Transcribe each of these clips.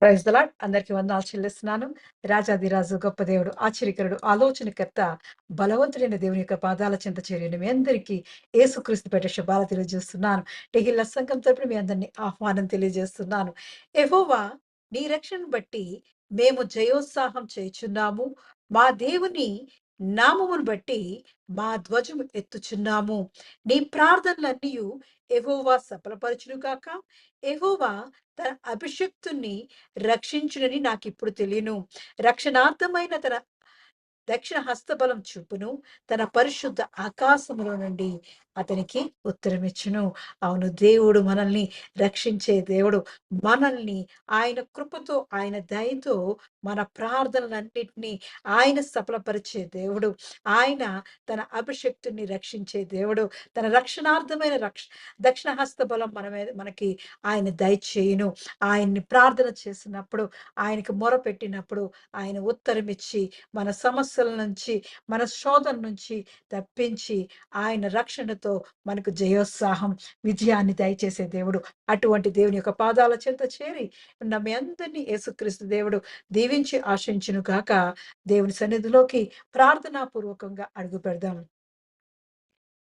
Praise the lord. అందరికి వందనాలు చెల్లిస్తున్నాను. రాజాధిరాజు, గొప్ప దేవుడు, ఆశ్చర్యకరుడు, ఆలోచనకర్త, బలవంతుడైన దేవుని యొక్క పాదాల చెంత చేరిన మీ అందరికీ యేసుక్రీస్తు పేరిట శుభాలు తెలియజేస్తున్నాను. టెగిల్ల సంఘం తరపున మీ అందరిని ఆహ్వానం తెలియజేస్తున్నాను. యెహోవా నీ రక్షణను బట్టి మేము జయోత్సాహం చేయుచున్నాము. మా దేవుని నామమును బట్టి మా ధ్వజము ఎత్తుచున్నాము. నీ ప్రార్థనలన్నీయు యెహోవా సఫలపరచును గాక. యెహోవా తన అభిషిక్తుని రక్షించునని నాకిప్పుడు తెలియను. రక్షణార్థమైన తన దక్షిణ హస్తబలం చూపును. తన పరిశుద్ధ ఆకాశములో నుండి అతనికి ఉత్తరమిచ్చును. అవును, దేవుడు మనల్ని రక్షించే దేవుడు. మనల్ని ఆయన కృపతో, ఆయన దయతో మన ప్రార్థనలన్నిటినీ ఆయన సఫలపరిచే దేవుడు. ఆయన తన అభిషక్తుని రక్షించే దేవుడు. తన రక్షణార్థమైన దక్షిణ హస్తబలం మనకి ఆయన దయచేయును. ఆయన్ని ప్రార్థన చేసినప్పుడు, ఆయనకి మొరపెట్టినప్పుడు ఆయన ఉత్తరమిచ్చి మన సమస్యల నుంచి, మన శోధన నుంచి తప్పించి ఆయన రక్షణతో మనకు జయోత్సాహం, విజయాన్ని దయచేసే దేవుడు. అటువంటి దేవుని యొక్క పాదాల చెంత చేరి ఉన్న మీ అందరినీ యేసుక్రీస్తు దేవుడు దీవించి ఆశించును గాక. దేవుని సన్నిధిలోకి ప్రార్థనాపూర్వకంగా అడుగు పెడదాం.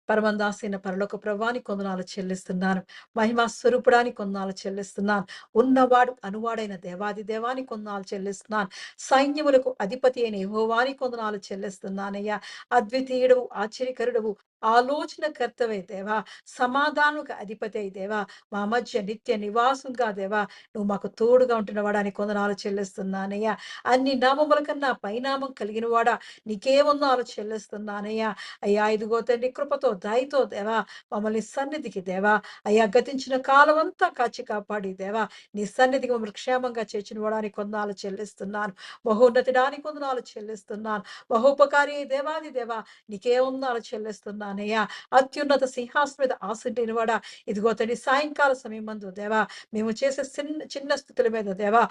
పరమందాసైన పరలోక ప్రభువానికి వందనాలు చెల్లిస్తున్నాను. మహిమా స్వరూపుడానికి వందనాలు చెల్లిస్తున్నాను. ఉన్నవాడు అనువాడైన దేవాది దేవానికి వందనాలు చెల్లిస్తున్నాను. సైన్యములకు అధిపతి అయిన యెహోవానికి వందనాలు చెల్లిస్తున్నానయ్యా. అద్వితీయుడవు, ఆశ్చర్యకరుడవు, ఆలోచనకర్తవే దేవా, సమాధానకు అధిపతి అయి దేవా, మా మధ్య నిత్య నివాసంగా దేవా, నువ్వు మాకు తోడుగా ఉంటున్న వాడానికి వందనాలు చెల్లిస్తున్నానయ్యా. అన్ని నామముల కన్నా పైనామం కలిగిన వాడా, నీకే వందనాలు చెల్లిస్తున్నానయ్యా. అయ్యా, ఇదిగో తండ్రి, కృపతో దయతో దేవా మమ్మల్ని సన్నిధికి దేవా, అయ్యా గతించిన కాలం అంతా కాచి కాపాడి దేవా నీ సన్నిధికి మమ్మల్ని క్షేమంగా చేర్చిన వాడానికి వందనాలు చెల్లిస్తున్నాను. మహోన్నతుడానికి వందనాలు చెల్లిస్తున్నాను. మహోపకారి దేవాది దేవా నీకే వందనాలు చెల్లిస్తున్నానయ్యా. అత్యున్నత సింహాసనం మీద ఆసీనుడైన వాడా, ఇదిగో తండ్రి, సాయంకాల సమయం మందు దేవా మేము చేసే చిన్న చిన్న స్థితుల మీద దేవా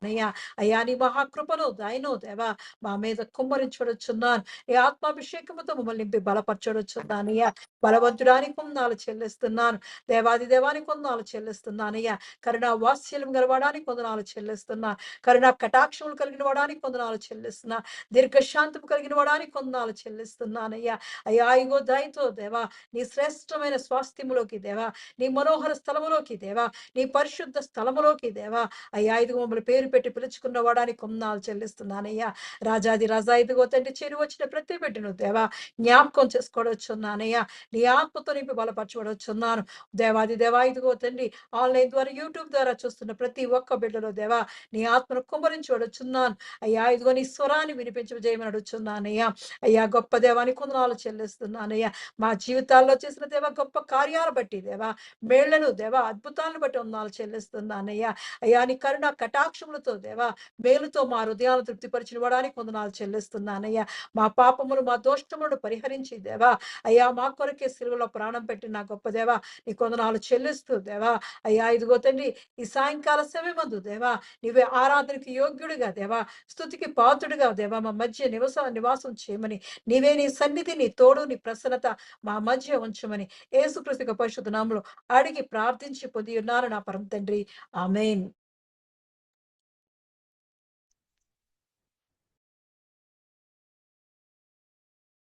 అయ్యా, అయ్యా నీ మహాకృపను దయను దేవా మా మీద కుమ్మరించొచ్చున్నాను. ఈ ఆత్మాభిషేకముతో మమ్మల్ని నింపి బలపరచొచ్చున్నానయ్యా. బలవంతుడానికి వందనాలు చెల్లిస్తున్నాను. దేవాది దేవానికి వందనాలు చెల్లిస్తున్నానయ్యా. కరుణా వాత్సల్యం గలవడానికి వందనాలు చెల్లిస్తున్నాను. కరుణా కటాక్షములు కలిగిన వాడానికి వందనాలు చెల్లిస్తున్నా. దీర్ఘశాంతం కలిగిన వాడానికి వందనాలు చెల్లిస్తున్నానయ్యా. అయ్యా, ఇగో దయతో దేవా నీ శ్రేష్టమైన స్వాస్థ్యములోకి దేవా, నీ మనోహర స్థలములోకి దేవా, నీ పరిశుద్ధ స్థలములోకి దేవా, అయ్యా ఇదిగో మమ్మల్ని పేరు పెట్టి పిలుచుకున్న వాడానికి వందనాలు చెల్లిస్తున్నానయ్యా. రాజాది రాజా, ఇదిగో తండ్రి, చేరి వచ్చిన ప్రతి బిడ్డను దేవా జ్ఞాపకం చేసుకోవచ్చున్నానయ్యా. నీ ఆత్మతో నింపి బలపరచబడొచ్చున్నాను. దేవాది దేవా, ఇదిగో తండ్రి, ఆన్లైన్ ద్వారా, యూట్యూబ్ ద్వారా చూస్తున్న ప్రతి ఒక్క బిడ్డలో దేవా నీ ఆత్మను కుమ్మరించబడొచ్చున్నాను. అయ్యా, ఇదిగో నీ స్వరాన్ని వినిపించజేయమని అడుగుచున్నానయ్యా. అయ్యా, గొప్ప దేవానికి వందనాలు చెల్లిస్తున్నానయ్యా. మా జీవితాల్లో చేసిన దేవా గొప్ప కార్యాలు బట్టి దేవా, మేళ్లను దేవా, అద్భుతాలను బట్టి వందనాలు చెల్లిస్తున్నానయ్యా. అయ్యా, నీ కరుణ కటాక్షములతో దేవా మేలుతో మా హృదయాలను తృప్తిపరిచిన వాడానికి వందనాలు చెల్లిస్తున్నానయ్యా. మా పాపములు, మా దోషములను పరిహరించి దేవా, అయ్యా మా కొరకే సిలువలో ప్రాణం పెట్టి నా గొప్ప దేవా నీకు వందనాలు చెల్లిస్తూ దేవా, అయ్యా ఇదిగో తండ్రి, ఈ సాయంకాల సమయమందు దేవా నీవే ఆరాధనకి యోగ్యుడిగా దేవా, స్తుతికి పాత్రుడిగా దేవా మా మధ్య నివాసం చేయమని, నీవే నీ సన్నిధి, నీ తోడు, నీ ప్రసన్నత మా మధ్య ఉంచమని యేసుక్రీస్తు పరిశుద్ధ నామములో అడిగి ప్రార్థించి పొంది ఉన్నారు నా పరమ తండ్రి. ఆమేన్.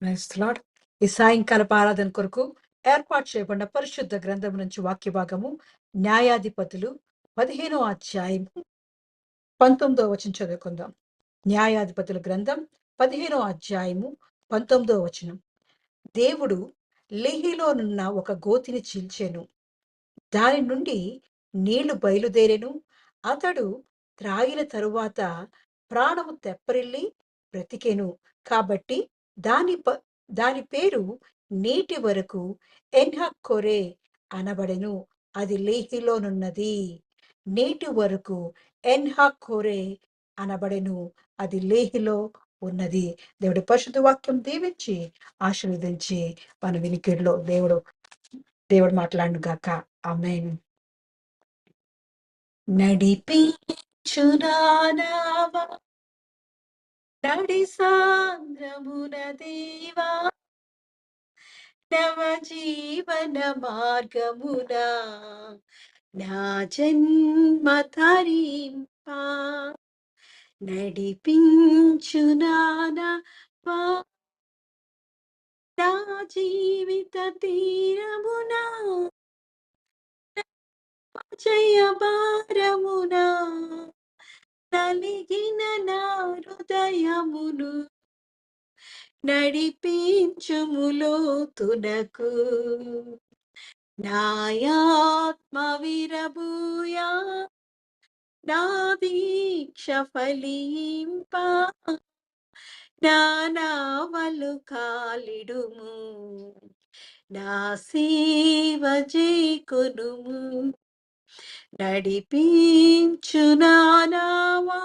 Praise the lord. ఈ సాయంకాలపు ఆరాధన కొరకు ఏర్పాటు చేయబడిన పరిశుద్ధ గ్రంథం నుంచి వాక్య భాగము న్యాయాధిపతులు 15వ అధ్యాయం 19వ వచనం చదువుకుందాం. న్యాయాధిపతుల గ్రంథం 15వ అధ్యాయము 19వ వచనం. దేవుడు లేహిలోనున్న ఒక గోతిని చీల్చెను. దాని నుండి నీళ్లు బయలుదేరెను. అతడు త్రాగిన తరువాత ప్రాణము తెప్పరిల్లి బ్రతికెను. కాబట్టి దాని ప- దాని పేరు నేటి వరకు ఎన్హక్కొరే అనబడెను. అది లేహిలోనున్నది. నేటి వరకు ఎన్హక్కొరే అనబడెను. అది లేహిలో ఉన్నది. దేవుడి పరిశుద్ధ వాక్యం దీవించి ఆశీర్వదించి మన వినికిడిలో దేవుడు మాట్లాడును గాక. ఆమేన్. నడిపించునానావా నడి సాంద్రమున దేవా, నవ జీవన మార్గమునా నా జన్మ తరింపా నడిపించు నానవా నా జీవిత తీరమునా జయ భారమునా నలిగిన నా హృదయమును నడిపించుములో తునకు నాయాత్మ విరబూయా నా దీక్ష ఫలింప నా నావలు కాలిడుము నా సేవ చేకొనుము నడిపించు నానావా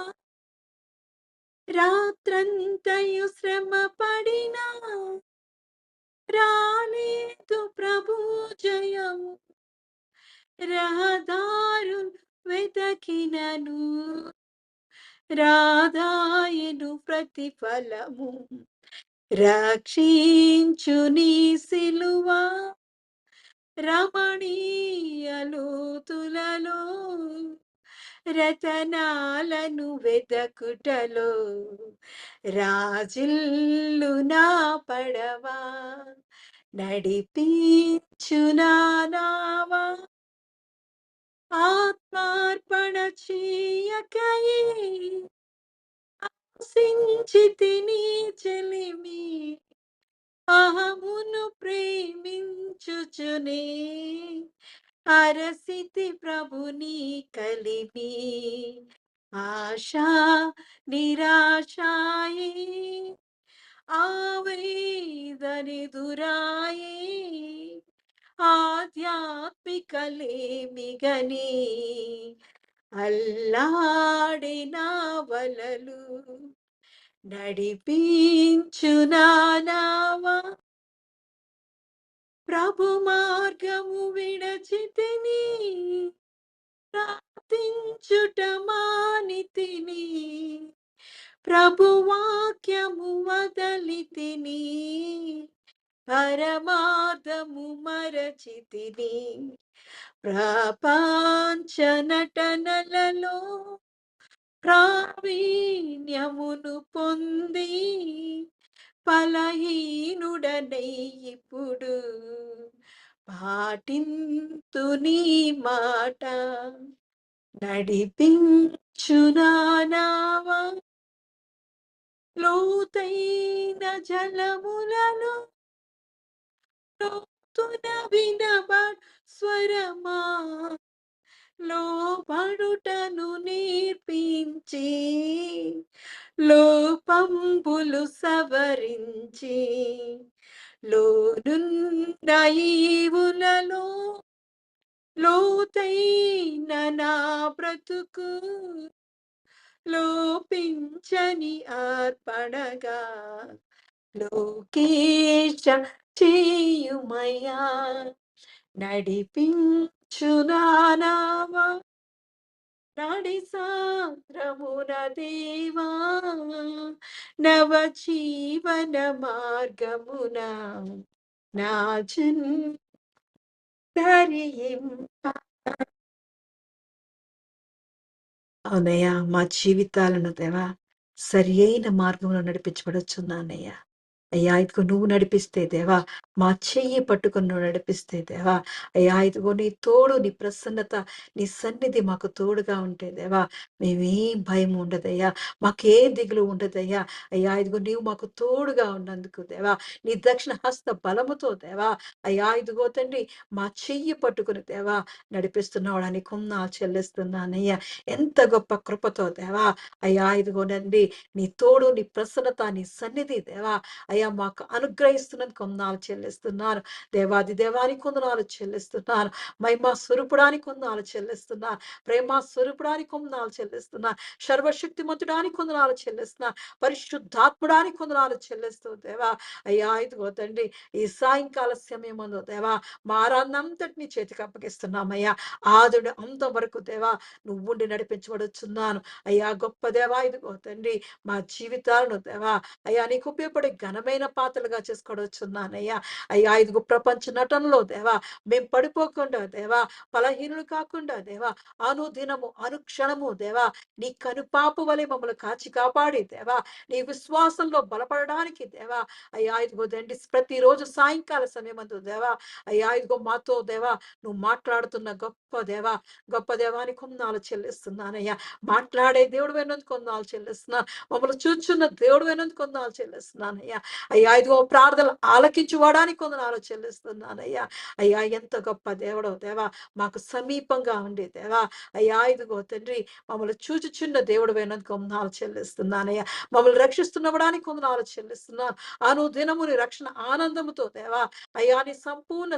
రాత్రంతయు శ్రమ పడినా రాలేదు ప్రభు జయము రహదారు వెతకినను రాధాయను ప్రతిఫలము రక్షించు నీ సిలువ రమణీయలోతులలో రతనాలను వెదకుటలో రాజిల్లు నా పడవా నడిపించు నానావా ఆత్మార్పణ చేయకయే ఆశించితిని చెలిమి అహమును ప్రేమించుచునే అరసితి ప్రభుని కలిమి ఆశా నిరాశాయే ఆవేదనెదురాయే ఆధ్యాత్మికలేమిగని అల్లాడిన వలలు నడిపించు నానావా ప్రభు మార్గము విడచితిని ప్రార్థించుట మానితిని ప్రభు వాక్యము వదలితిని పరమార్థము మరచితిని ప్రపంచ నటనలలో ప్రావీణ్యమును పొంది ఫలహీనుడనై ఇప్పుడు పాటింతు నీ మాట నడిపించు నానావా లోతైన జలములను లోతున వినబడ్ స్వరమా లోబడుటను నేర్పించి లోపంబులు సవరించి లోనున్న ఈవులలో లోతైన నా బ్రతుకు లోపించని అర్పణగా లోకేశ చేయుమయ్యా నడిపించు నానావా నడి సాంద్రమున దేవా నవ జీవన మార్గమున నా ధరింప అవునయ్యా మా జీవితాలను దేవా సరి అయిన మార్గంలో నడిపించబడుచున్నానయ్యా అయ్యా ఇదిగో నువ్వు నడిపిస్తే దేవా మా చెయ్యి పట్టుకొని నువ్వు నడిపిస్తే దేవా అయ్యా ఇదిగో నీ తోడు నీ ప్రసన్నత నీ సన్నిధి మాకు తోడుగా ఉంటే దేవా మేమేం భయం ఉండదయ్యా మాకే దిగులు ఉండదయ్యా అయ్యా ఇదిగో నీవు మాకు తోడుగా ఉన్నందుకు దేవా నీ దక్షిణ హస్త బలముతో దేవా అయ్యా ఇదిగో తండ్రి మా చెయ్యి పట్టుకుని దేవా నడిపిస్తున్నావు అని కొన్నా చెల్లిస్తున్నానయ్యా ఎంత గొప్ప కృపతో దేవా అయ్యా ఇదిగోనండి నీ తోడు నీ ప్రసన్నత నీ సన్నిధి దేవా అయ్యా మాకు అనుగ్రహిస్తున్నందుకు కొందనాలు చెల్లిస్తున్నాను దేవాది దేవానికి కొందనాలు చెల్లిస్తున్నాను మహిమా స్వరూపుడానికి కొందనాలు చెల్లిస్తున్నాను ప్రేమ స్వరూపుడానికి కొందనాలు చెల్లిస్తున్నాను సర్వశక్తిమంతుడానికి కొందనాలు చెల్లిస్తున్నాను పరిశుద్ధాత్ముడానికి కొందనాలు చెల్లిస్తూ దేవా అయ్యా ఇదిగో తండ్రి ఈ సాయంకాల సమయమందు దేవా మా ఆరాధనంతటిని చేతికి అప్పగిస్తున్నామయ్యా ఆదుడు అంతం వరకు దేవా నువ్వుండి నడిపించబడుచున్నాను అయ్యా గొప్ప దేవా ఇదిగో తండ్రి మా జీవితాలను దేవా అయ్యా నీకు ఉపయోగపడే ఘనమైన బలమైన పాత్రలుగా చేసుకోవచ్చున్నానయ్యా. అయ్యా ఇదిగో ప్రపంచ నటనలో దేవా మేము పడిపోకుండా దేవా, బలహీనులు కాకుండా దేవా, అనుదినము అనుక్షణము దేవా నీ కనుపాపు వలె మమ్మల్ని కాచి కాపాడి దేవా, నీ విశ్వాసంలో బలపడడానికి దేవా, అయ్యా ఇదిగో తండ్రి ప్రతిరోజు సాయంకాల సమయమందు దేవా, అయ్యా ఇదిగో మాతో దేవా నువ్వు మాట్లాడుతున్న గొప్ప దేవానికి వందనాలు చెల్లిస్తున్నానయ్యా. మాట్లాడే దేవుడివైనందుకు వందనాలు చెల్లిస్తున్నాను. మమ్మల్ని చూచున్న దేవుడివైనందుకు వందనాలు చెల్లిస్తున్నానయ్యా. అయ్యా ఇదిగో ప్రార్థనలు ఆలకించుకోవడానికి వందనాలు చెల్లిస్తున్నానయ్యా. అయ్యా ఎంత గొప్ప దేవుడవు దేవా, మాకు సమీపంగా ఉండి దేవా, అయ్యా ఇదిగో తండ్రి మమ్మల్ని చూచుచున్న దేవుడివైనందుకు వందనాలు చెల్లిస్తున్నానయ్యా. మమ్మల్ని రక్షిస్తున్నవడానికి వందనాలు చెల్లిస్తున్నాను. అనుదినము నీ రక్షణ ఆనందముతో దేవా, అయ్యా నీ సంపూర్ణ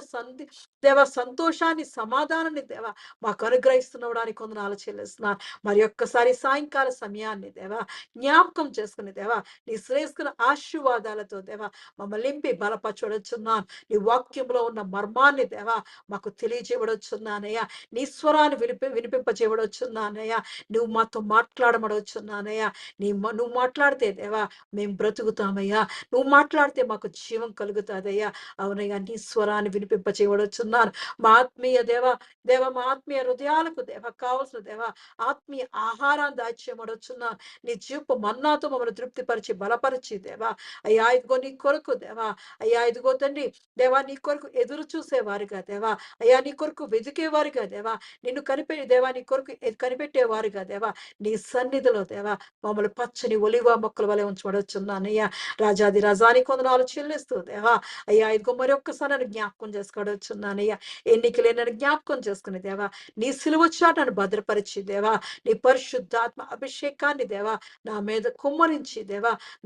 దేవా సంతోషాన్ని, సమాధానాన్ని దేవా మాకు అనుగ్రహిస్తున్నవడానికి వందనాలు చెల్లిస్తున్నాను. మరి ఒక్కసారి సాయంకాల సమయాన్ని దేవా జ్ఞాపకం చేసుకుని దేవా నీ శ్రేష్ఠ ఆశీర్వాదాలతో దేవా మమ్మల్ని నింపి బలపరచబడుచున్నాను. నీ వాక్యంలో ఉన్న మర్మాన్ని దేవా మాకు తెలియజేయబడుచున్నానయ్యా. నీ స్వరాన్ని వినిపింపజేయబడుచున్నానయ్యా. నువ్వు మాతో మాట్లాడమడవచ్చున్నానయ్యా. నువ్వు మాట్లాడితే దేవా మేము బ్రతుకుతామయ్యా. నువ్వు మాట్లాడితే మాకు జీవం కలుగుతాదయ్యా. అవునయ్యా నీ స్వరాన్ని వినిపింపజేయబడుచున్నాను. మా ఆత్మీయ మా ఆత్మీయ హృదయాలకు కావలసిన ఆత్మీయ ఆహారాన్ని దాయిచ్చేయమనొచ్చున్నాను. నీ జీవపు మన్నాతో మమ్మల్ని తృప్తిపరిచి బలపరిచి అయ్యా ఇదిగో నీ కొరకు అయ్యా ఇదిగో తండ్రి నీ కొరకు ఎదురు చూసేవారుగా అయ్యా నీ కొరకు వెదికేవారుగా నిన్ను నీ కొరకు కనిపెట్టేవారుగా నీ సన్నిధిలో మమ్మల్ని పచ్చని ఒలివ మొక్కల వలె ఉంచబడొచ్చున్నానయ్యా. రాజాది రజానికి వందనాలు చెల్లిస్తూ అయ్యా ఇదిగో మరి ఒక్కసారి నన్ను జ్ఞాపకం చేసుకోవచ్చున్నానయ్యా. ఎన్నికలే నన్ను జ్ఞాపకం చేసుకుని నీ సిలువ చాటును భద్రపరిచి నీ పరిశుద్ధాత్మ అభిషేకాన్ని నా మీద కుమ్మరించి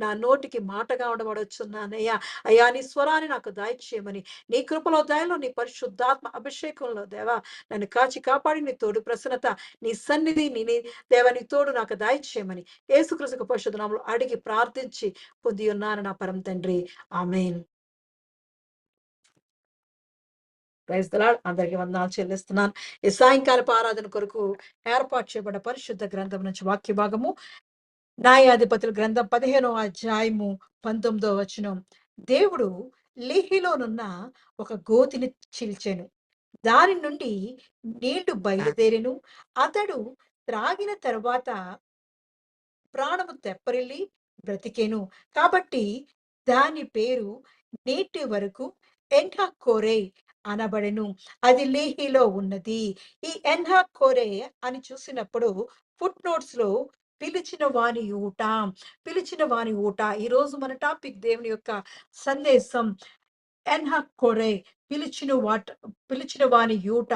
నా నోటికి మాటగా ఉండబడొచ్చున్నానయ్యా. అయ్యా నీ స్వరాన్ని నాకు దయచేయమని, నీ కృపలో దయలో నీ పరిశుద్ధాత్మ అభిషేకంలో నన్ను కాచి కాపాడి నీ తోడు ప్రసన్నత, నీ సన్నిధి నీ తోడు నాకు దయచేయమని యేసుక్రీస్తు పరిశుద్ధ నామములో అడిగి ప్రార్థించి పొంది ఉన్నాను నా పరమ తండ్రి. ఆమేన్. Praise the lord. అందరికీ వందనాలు చెల్లిస్తున్నాను. ఈ సాయంకాలపు ఆరాధన కొరకు ఏర్పాటు చేయబడ్డ పరిశుద్ధ గ్రంథం నుంచి వాక్య భాగము న్యాయాధిపతుల గ్రంథం 15వ అధ్యాయము 19వ వచనం. దేవుడు లేహిలోనున్న ఒక గోతిని చీల్చెను. దాని నుండి నీళ్లు బయలుదేరెను. అతడు త్రాగిన తరువాత ప్రాణము తెప్పరిల్లి బ్రతికెను. కాబట్టి దాని పేరు నేటి వరకు ఎన్హక్కోరే అనబడెను. అది లేహిలో ఉన్నది. ఈ ఎన్హక్కోరే అని చూసినప్పుడు ఫుట్ నోట్స్ లో పిలిచిన వాని ఊట. ఈరోజు మన టాపిక్ దేవుని యొక్క సందేశం ఎన్హక్కోరే, పిలిచిన వాని యూట,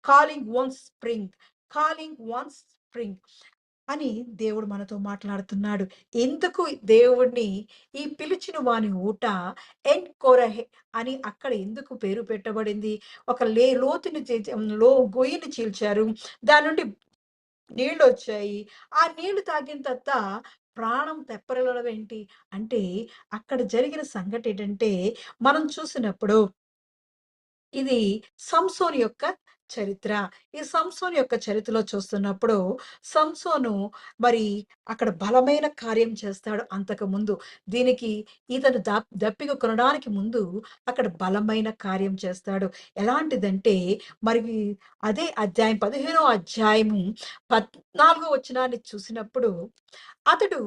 calling one spring, calling one spring అని దేవుడు మనతో మాట్లాడుతున్నాడు. ఎందుకు దేవుడిని ఈ పిలిచిన వాని ఊట ఎన్ కోరహె అని అక్కడ ఎందుకు పేరు పెట్టబడింది? ఒక లోతుని గొయ్యిని చీల్చారు. దాని నుండి నీళ్ళొచ్చాయి. ఆ నీళ్లు తాగిన తర్వాత ప్రాణం తెప్పరిల్లడం ఏంటి? అంటే అక్కడ జరిగిన సంఘటన ఏంటంటే మనం చూసినప్పుడు ఇది సంసోను యొక్క చరిత్ర. ఈ సంసోను యొక్క చరిత్రలో చూస్తున్నప్పుడు సంసోను మరి అక్కడ బలమైన కార్యం చేస్తాడు అంతకుముందు. దీనికి ఇతను దప్పిక కొనడానికి ముందు అక్కడ బలమైన కార్యం చేస్తాడు. ఎలాంటిదంటే మరి అదే అధ్యాయం 15వ అధ్యాయము 14వ వచనాన్ని చూసినప్పుడు అతడు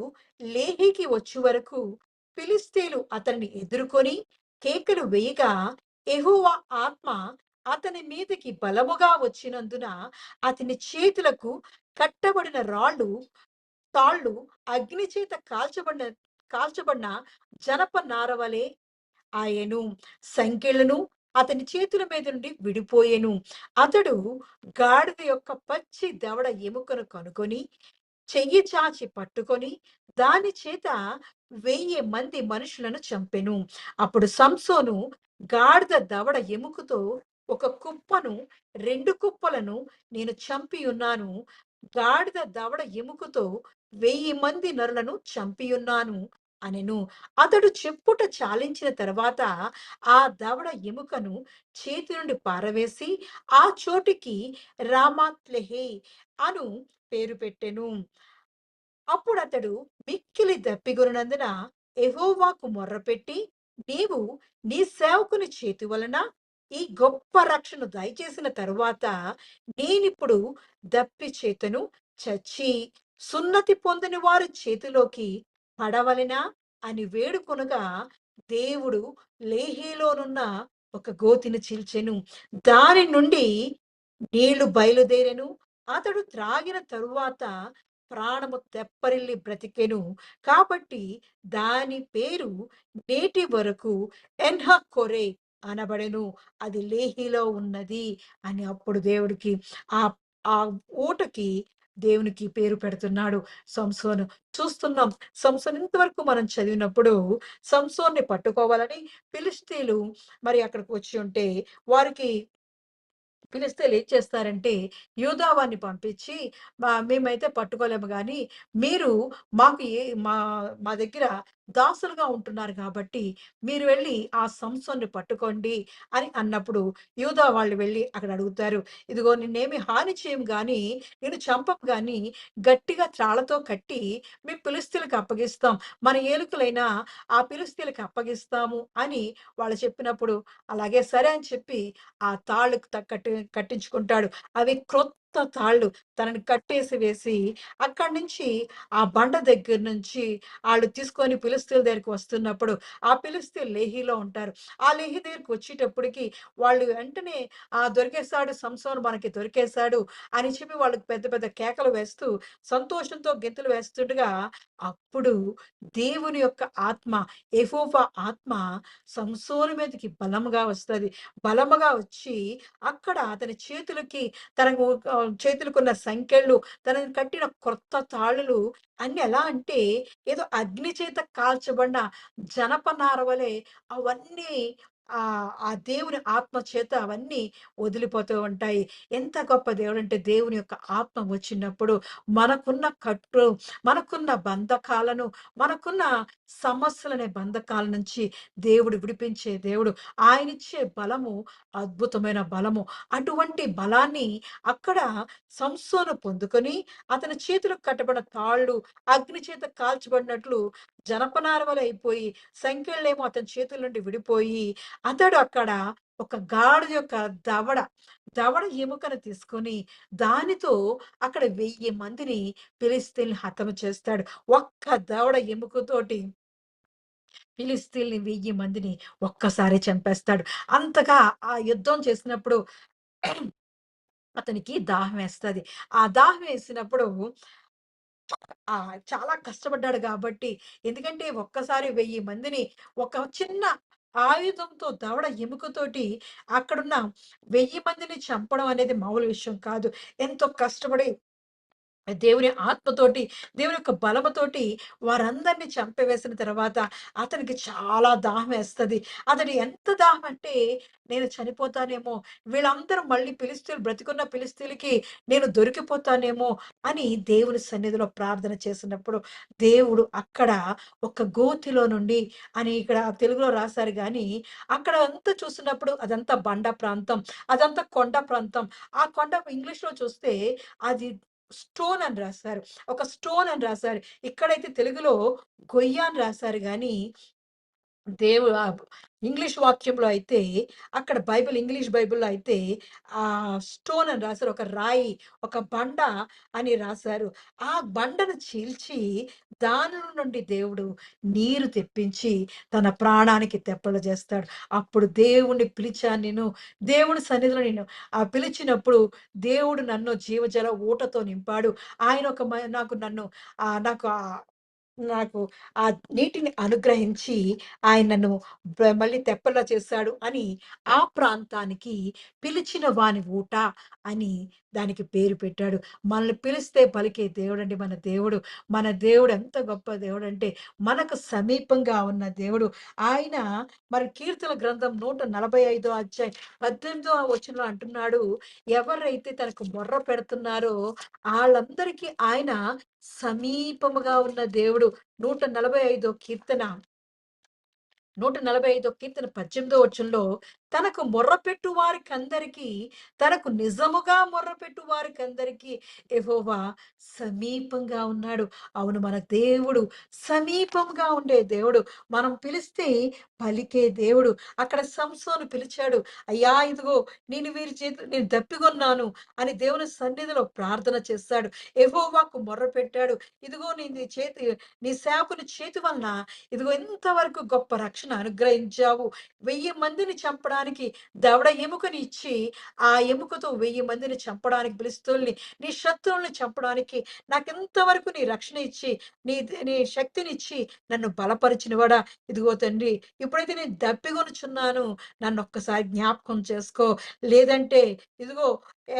లేహీకి వచ్చే వరకు ఫిలిష్తీయులు అతన్ని ఎదుర్కొని కేకలు వేయగా యెహోవా ఆత్మ అతని మీదకి బలముగా వచ్చినందున అతని చేతులకు కట్టబడిన తాళ్ళు అగ్ని చేత కాల్చబడిన జనప నారవలే ఆయను. సంకెళ్ళను అతని చేతుల మీద నుండి విడిపోయెను. అతడు గాడిద యొక్క పచ్చి దవడ ఎముకను కనుకొని చెయ్యి చాచి పట్టుకొని దాని చేత 1000 మంది మనుషులను చంపెను. అప్పుడు సంసోను గాడిద దవడ ఎముకతో ఒక కుప్పను 2 కుప్పలను నేను చంపి ఉన్నాను. గాడిద దవడ ఎముకతో 1000 మంది నరులను చంపి ఉన్నాను అనెను. అతడు చెప్పుట చాలించిన తర్వాత ఆ దవడ ఎముకను చేతి నుండి పారవేసి ఆ చోటికి రామాత్లెహి అను పేరు పెట్టెను. అప్పుడతడు మిక్కిలి దప్పిగొనినందున యెహోవాకు మొర్రపెట్టి, నీవు నీ సేవకుని చేతి వలన ఈ గొప్ప రక్షణ దయచేసిన తరువాత నేనిప్పుడు దప్పి చేతను చచ్చి సున్నతి పొందని వారి చేతిలోకి పడవలెనా అని వేడుకొనగా, దేవుడు లేహీలోనున్న ఒక గోతిని చీల్చెను. దాని నుండి నీళ్లు బయలుదేరెను. అతడు త్రాగిన తరువాత ప్రాణము తెప్పరిల్లి బ్రతికెను. కాబట్టి దాని పేరు నేటి వరకు ఎన్‌హక్కొరే అనబడెను. అది లేహీలో ఉన్నది అని అప్పుడు దేవుడికి ఆ ఆ ఊటకి దేవునికి పేరు పెడుతున్నాడు సంసోను. చూస్తున్నాం. సంసోను ఇంతవరకు మనం చదివినప్పుడు సంసోన్‌ని పట్టుకోవాలని ఫిలిష్తీయులు మరి అక్కడికి వచ్చి ఉంటే వారికి ఫిలిష్తీయులు ఏం చేస్తారంటే, యూదావారిని పంపించి, మేమైతే పట్టుకోలేము గానీ, మీరు మాకు మా మా దగ్గర దాసులుగా ఉంటున్నారు కాబట్టి, మీరు వెళ్లి ఆ సంసోన్‌ని పట్టుకోండి అని అన్నప్పుడు, యూదా వాళ్ళు వెళ్లి అక్కడ అడుగుతారు. ఇదిగో నిన్నేమి హాని చేయము గానీ, నిన్ను చంపము గానీ, గట్టిగా త్రాళ్ళతో కట్టి మేము ఫిలిష్తీయులకి అప్పగిస్తాం. మన ఏలుకలైన ఆ ఫిలిష్తీయులకి అప్పగిస్తాము అని వాళ్ళు చెప్పినప్పుడు, అలాగే సరే అని చెప్పి ఆ తాళ్ళుకు కట్టించుకుంటాడు. అవి క్రొత్త తాళ్ళు తనని కట్టేసి వేసి, అక్కడి నుంచి ఆ బండ దగ్గర నుంచి ఆళ్ళు తీసుకొని ఫిలిష్తీయుల దగ్గరికి వస్తున్నప్పుడు, ఆ ఫిలిష్తీయులు లేహీలో ఉంటారు. ఆ లేహీ దగ్గరికి వచ్చేటప్పటికి వాళ్ళు వెంటనే దొరికేసాడు సంసోను మనకి దొరికేసాడు అని చెప్పి వాళ్ళకి పెద్ద పెద్ద కేకలు వేస్తూ, సంతోషంతో గెంతులు వేస్తుండగా, అప్పుడు దేవుని యొక్క ఆత్మ, యెహోవా ఆత్మ సంసోను మీదకి బలముగా వస్తది. బలముగా వచ్చి అక్కడ అతని చేతులకి తనకు చేతులకున్న సంకెళ్ళు, తనని కట్టిన క్రొత్త తాళులు అన్నీ ఎలా అంటే ఏదో అగ్ని చేత కాల్చబడిన జనపనార వలె అవన్నీ ఆ దేవుని ఆత్మ చేత అవన్నీ వదిలిపోతూ ఉంటాయి. ఎంత గొప్ప దేవుడంటే దేవుని యొక్క ఆత్మ వచ్చినప్పుడు మనకున్న కట్లు, మనకున్న బంధకాలను, మనకున్న సమస్యలనే బంధకాల నుంచి దేవుడు విడిపించే దేవుడు. ఆయనిచ్చే బలము అద్భుతమైన బలము. అటువంటి బలాన్ని అక్కడ సంసోను పొందుకొని, అతని చేతులకు కట్టబడిన తాళ్ళు అగ్ని చేత కాల్చబడినట్లు జనపనార వలె అయిపోయి, సంకెళ్ళేమో అతని చేతుల నుండి విడిపోయి, అతడు అక్కడ ఒక గాడిద యొక్క దవడ, దవడ ఎముకను తీసుకొని, దానితో అక్కడ 1000 మందిని ఫిలిష్తీయుల్ని హతము చేస్తాడు. ఒక్క దవడ ఎముకతోటి ఫిలిష్తీయుల్ని 1000 మందిని ఒక్కసారే చంపేస్తాడు. అంతగా ఆ యుద్ధం చేసినప్పుడు అతనికి దాహమేస్తది. ఆ దాహమేసినప్పుడు చాలా కష్టపడ్డాడు గాబట్టి, ఎందుకంటే ఒక్కసారి 1000 మందిని ఒక చిన్న ఆయుధంతో దవడ ఎముకతోటి అక్కడున్న 1000 మందిని చంపడం అనేది మామూలు విషయం కాదు. ఎంతో కష్టపడి దేవుని ఆత్మతోటి, దేవుని యొక్క బలముతోటి వారందరిని చంపివేసిన తర్వాత అతనికి చాలా దాహమేస్తది. అతడు ఎంత దాహం అంటే నేను చనిపోతానేమో, వీళ్ళందరూ మళ్ళీ ఫిలిష్తీయులు బ్రతికున్న ఫిలిష్తీయులకి నేను దొరికిపోతానేమో అని దేవుని సన్నిధిలో ప్రార్థన చేసినప్పుడు, దేవుడు అక్కడ ఒక గోతిలో నుండి అని ఇక్కడ తెలుగులో రాశారు గానీ, అక్కడ అంతా చూసినప్పుడు అదంతా బండ ప్రాంతం, అదంతా కొండ ప్రాంతం. ఆ కొండ ఇంగ్లీష్‌లో చూస్తే అది స్టోన్ అని రాశారు. ఒక స్టోన్ అని రాశారు. ఇక్కడైతే తెలుగులో గొయ్య అని రాశారు గానీ, ఇంగ్లీష్ వాక్యంలో అయితే అక్కడ ఇంగ్లీష్ బైబిల్‌లో అయితే స్టోన్ అని రాసారు. ఒక రాయి, ఒక బండ అని రాసారు. ఆ బండను చీల్చి దానిలో నుండి దేవుడు నీరు తెప్పించి తన ప్రాణానికి తెప్పలు చేస్తాడు. అప్పుడు దేవుడిని పిలిచాను నేను. దేవుని సన్నిధిలో నేను పిలిచినప్పుడు దేవుడు నన్ను జీవజల ఊటతో నింపాడు. ఆయన ఒక మ నాకు నన్ను నాకు నాకు ఆ నీటిని అనుగ్రహించి ఆయన నన్ను మళ్ళీ తెప్పలా చేశాడు అని ఆ ప్రాంతానికి పిలిచిన వాని ఊట అని దానికి పేరు పెట్టాడు. మనల్ని పిలిస్తే పలికే దేవుడండి మన దేవుడు. మన దేవుడు ఎంత గొప్ప దేవుడంటే మనకు సమీపంగా ఉన్న దేవుడు. ఆయన మరి కీర్తన గ్రంథం 145 అధ్యాయం 18వ వచనంలో అంటున్నాడు. ఎవరైతే తనకు మొర్ర పెడుతున్నారో ఆళ్ళందరికీ ఆయన సమీపముగా ఉన్న దేవుడు. 145 కీర్తన 145 కీర్తన 18 వచనంలో తనకు మొర్రపెట్టు వారికందరికీ, తనకు నిజముగా మొర్రపెట్టు వారికందరికీ యెహోవా సమీపంగా ఉన్నాడు. అవును, మన దేవుడు సమీపంగా ఉండే దేవుడు. మనం పిలిస్తే పలికే దేవుడు. అక్కడ సంసోను పిలిచాడు. అయ్యా, ఇదిగో నేను వీరి చేతిలో నేను దప్పిగొన్నాను అని దేవుని సన్నిధిలో ప్రార్థన చేశాడు. యెహోవాకు మొర్రపెట్టాడు. ఇదిగో నీ నీ చేతి నీ సేవకుని చేతి వలన ఇదిగో ఇంతవరకు గొప్ప రక్షణ అనుగ్రహించావు. 1000 మందిని చంపడానికి దవడ ఎముకని ఇచ్చి, ఆ ఎముకతో 1000 మందిని చంపడానికి ఫిలిష్తీయుల్ని, నీ శత్రువుల్ని చంపడానికి నాకింతవరకు నీ రక్షణ ఇచ్చి, నీ శక్తినిచ్చి నన్ను బలపరిచినవాడా, ఇదిగో తండ్రి, ఇప్పుడైతే నేను దప్పిగొనుచున్నాను. నన్నొక్కసారి జ్ఞాపకం చేసుకో. లేదంటే ఇదిగో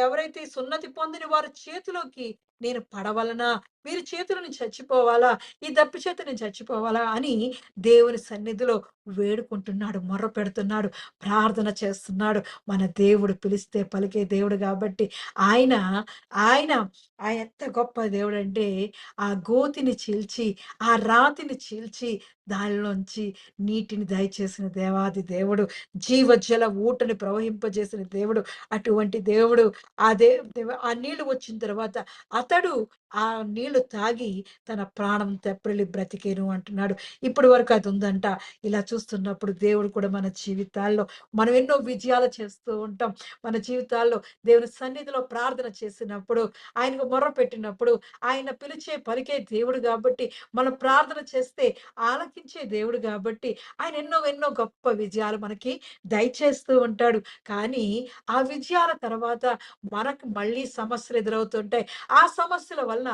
ఎవరైతే సున్నతి పొందిన వారి చేతిలోకి నేను పడవలనా? వీరి చేతిలో నేను చచ్చిపోవాలా? ఈ దప్పి చేత నేను చచ్చిపోవాలా? అని దేవుని సన్నిధిలో వేడుకుంటున్నాడు, మొర్ర పెడుతున్నాడు, ప్రార్థన చేస్తున్నాడు. మన దేవుడు పిలిస్తే పలికే దేవుడు గాబట్టి ఆయన, ఆయన, ఆయన ఎంత గొప్ప దేవుడంటే, ఆ గోతిని చీల్చి, ఆ రాతిని చీల్చి, దానిలోంచి నీటిని దయచేసిన దేవాది దేవుడు, జీవజల ఊటని ప్రవహింపజేసిన దేవుడు. అటువంటి దేవుడు ఆ నీళ్లు వచ్చిన తర్వాత అతడు ఆ నీళ్లు తాగి తన ప్రాణం తెప్పరిల్లి బ్రతికేను అంటున్నాడు. ఇప్పటి వరకు అది ఉందంట. ఇలా చూస్తున్నప్పుడు దేవుడు కూడా మన జీవితాల్లో మనం ఎన్నో విజయాలు చేస్తూ ఉంటాం. మన జీవితాల్లో దేవుని సన్నిధిలో ప్రార్థన చేసినప్పుడు, ఆయనకు మొర్రపెట్టినప్పుడు, ఆయన పిలిచే పలికే దేవుడు గాబట్టి, మనం ప్రార్థన చేస్తే ఆలకించే దేవుడు గాబట్టి, ఆయన ఎన్నో ఎన్నో గొప్ప విజయాలు మనకి దయచేస్తూ ఉంటాడు. కానీ ఆ విజయాల తర్వాత మనకు మళ్ళీ సమస్యలు ఎదురవుతుంటాయి. ఆ సమస్యల వలన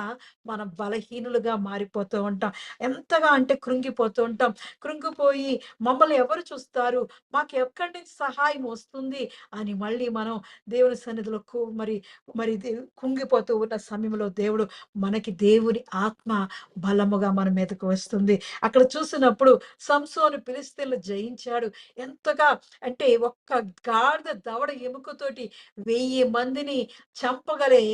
మనం బలహీనులుగా మారిపోతూ ఉంటాం. ఎంతగా అంటే కృంగిపోతూ ఉంటాం. కృంగిపోయి మమ్మల్ని ఎవరు చూస్తారు? మాకు ఎక్కడి నుంచి సహాయం వస్తుంది? అని మళ్ళీ మనం దేవుని సన్నిధిలో మరి మరి కుంగిపోతూ ఉన్న సమయంలో మనకి దేవుని ఆత్మ బలముగా మన మీదకు వస్తుంది. అక్కడ చూసినప్పుడు సంసోను ఫిలిష్తీయులను జయించాడు. ఎంతగా అంటే ఒక్క గాడిద దవడ ఎముకతోటి 1000 మందిని చంపగలే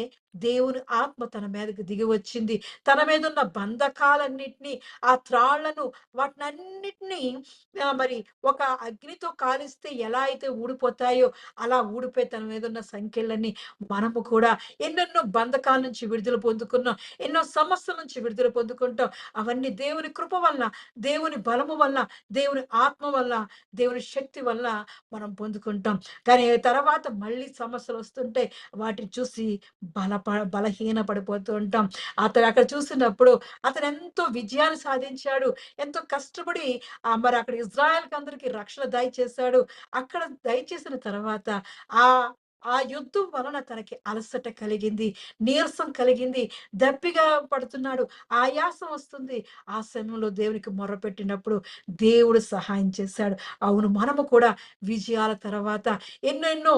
దేవుని ఆత్మ తన మీదకి దిగి వచ్చింది. తన మీదున్న బంధకాలన్నిటిని, ఆ త్రాళ్ళను, వాటినన్నిటిని మరి ఒక అగ్నితో కాలిస్తే ఎలా అయితే ఊడిపోతాయో, అలా ఊడిపోయి తన మీదున్న సంకెళ్ళన్నీ మనము కూడా ఎన్నెన్నో బంధకాల నుంచి విడుదల పొందుకున్నాం. ఎన్నో సమస్యల నుంచి విడుదల పొందుకుంటాం. అవన్నీ దేవుని కృప వలన, దేవుని బలము వలన, దేవుని ఆత్మ వల్ల, దేవుని శక్తి వల్ల మనం పొందుకుంటాం. కానీ తర్వాత మళ్ళీ సమస్యలొస్తుంటే వాటిని చూసి బలహీన పడిపోతూ ఉంటాం. అతడు అక్కడ చూసినప్పుడు అతనెంతో విజయాన్ని సాధించాడు. ఎంతో కష్టపడి మరి అక్కడ ఇజ్రాయెల్‌కందరికి రక్షణ దయచేశాడు. అక్కడ దయచేసిన తర్వాత ఆహ్, ఆ యుద్ధం వలన తనకి అలసట కలిగింది. నీరసం కలిగింది. దప్పిగా పడుతున్నాడు. ఆయాసం వస్తుంది. ఆ సమయంలో దేవునికి మొర్రపెట్టినప్పుడు దేవుడు సహాయం చేశాడు. అవును, మనము కూడా విజయాల తర్వాత ఎన్నెన్నో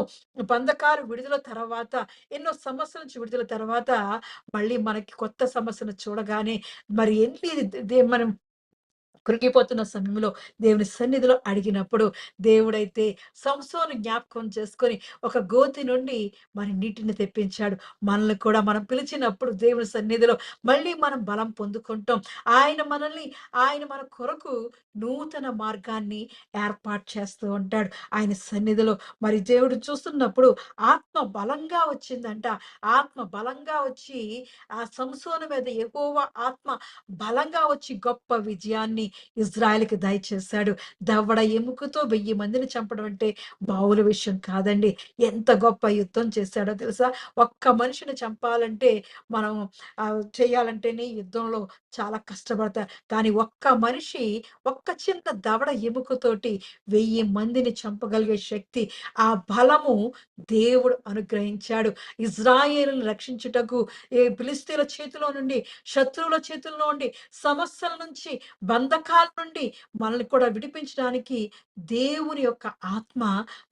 బంధకాలు విడుదల తర్వాత, ఎన్నో సమస్యల నుంచి విడుదల తర్వాత మళ్ళీ మనకి కొత్త సమస్యను చూడగానే మరి ఎన్ని మనం కృంగిపోతున్న సమయంలో దేవుని సన్నిధిలో అడిగినప్పుడు దేవుడైతే సంసోను జ్ఞాపకం చేసుకొని ఒక గోతి నుండి మరి నీటిని తెప్పించాడు. మనల్ని కూడా మనం పిలిచినప్పుడు దేవుని సన్నిధిలో మళ్ళీ మనం బలం పొందుకుంటాం. ఆయన మనల్ని ఆయన మన కొరకు నూతన మార్గాన్ని ఏర్పాటు చేస్తూ ఉంటాడు. ఆయన సన్నిధిలో మరి దేవుడు చూస్తున్నప్పుడు ఆత్మ బలంగా వచ్చిందంట. ఆత్మ బలంగా వచ్చి ఆ సంసోను మీద యెహోవా ఆత్మ బలంగా వచ్చి గొప్ప విజయాన్ని ఇజ్రాయెల్‌కి దయచేశాడు. దవడ ఎముకతో 1000 మందిని చంపడం అంటే మామూలు విషయం కాదండి. ఎంత గొప్ప యుద్ధం చేశాడో తెలుసా? ఒక్క మనిషిని చంపాలంటే మనం చేయాలంటేనే యుద్ధంలో చాలా కష్టపడతారు. కానీ ఒక్క మనిషి ఒక్క చిన్న దవడ ఎముకతోటి 1000 మందిని చంపగలిగే శక్తి, ఆ బలము దేవుడు అనుగ్రహించాడు. ఇజ్రాయేలును రక్షించుటకు ఫిలిష్తీయుల చేతిలో నుండి, శత్రువుల చేతుల్లో నుండి, సమస్యల నుంచి, బంధకాల నుండి మనల్ని కూడా విడిపించడానికి దేవుని యొక్క ఆత్మ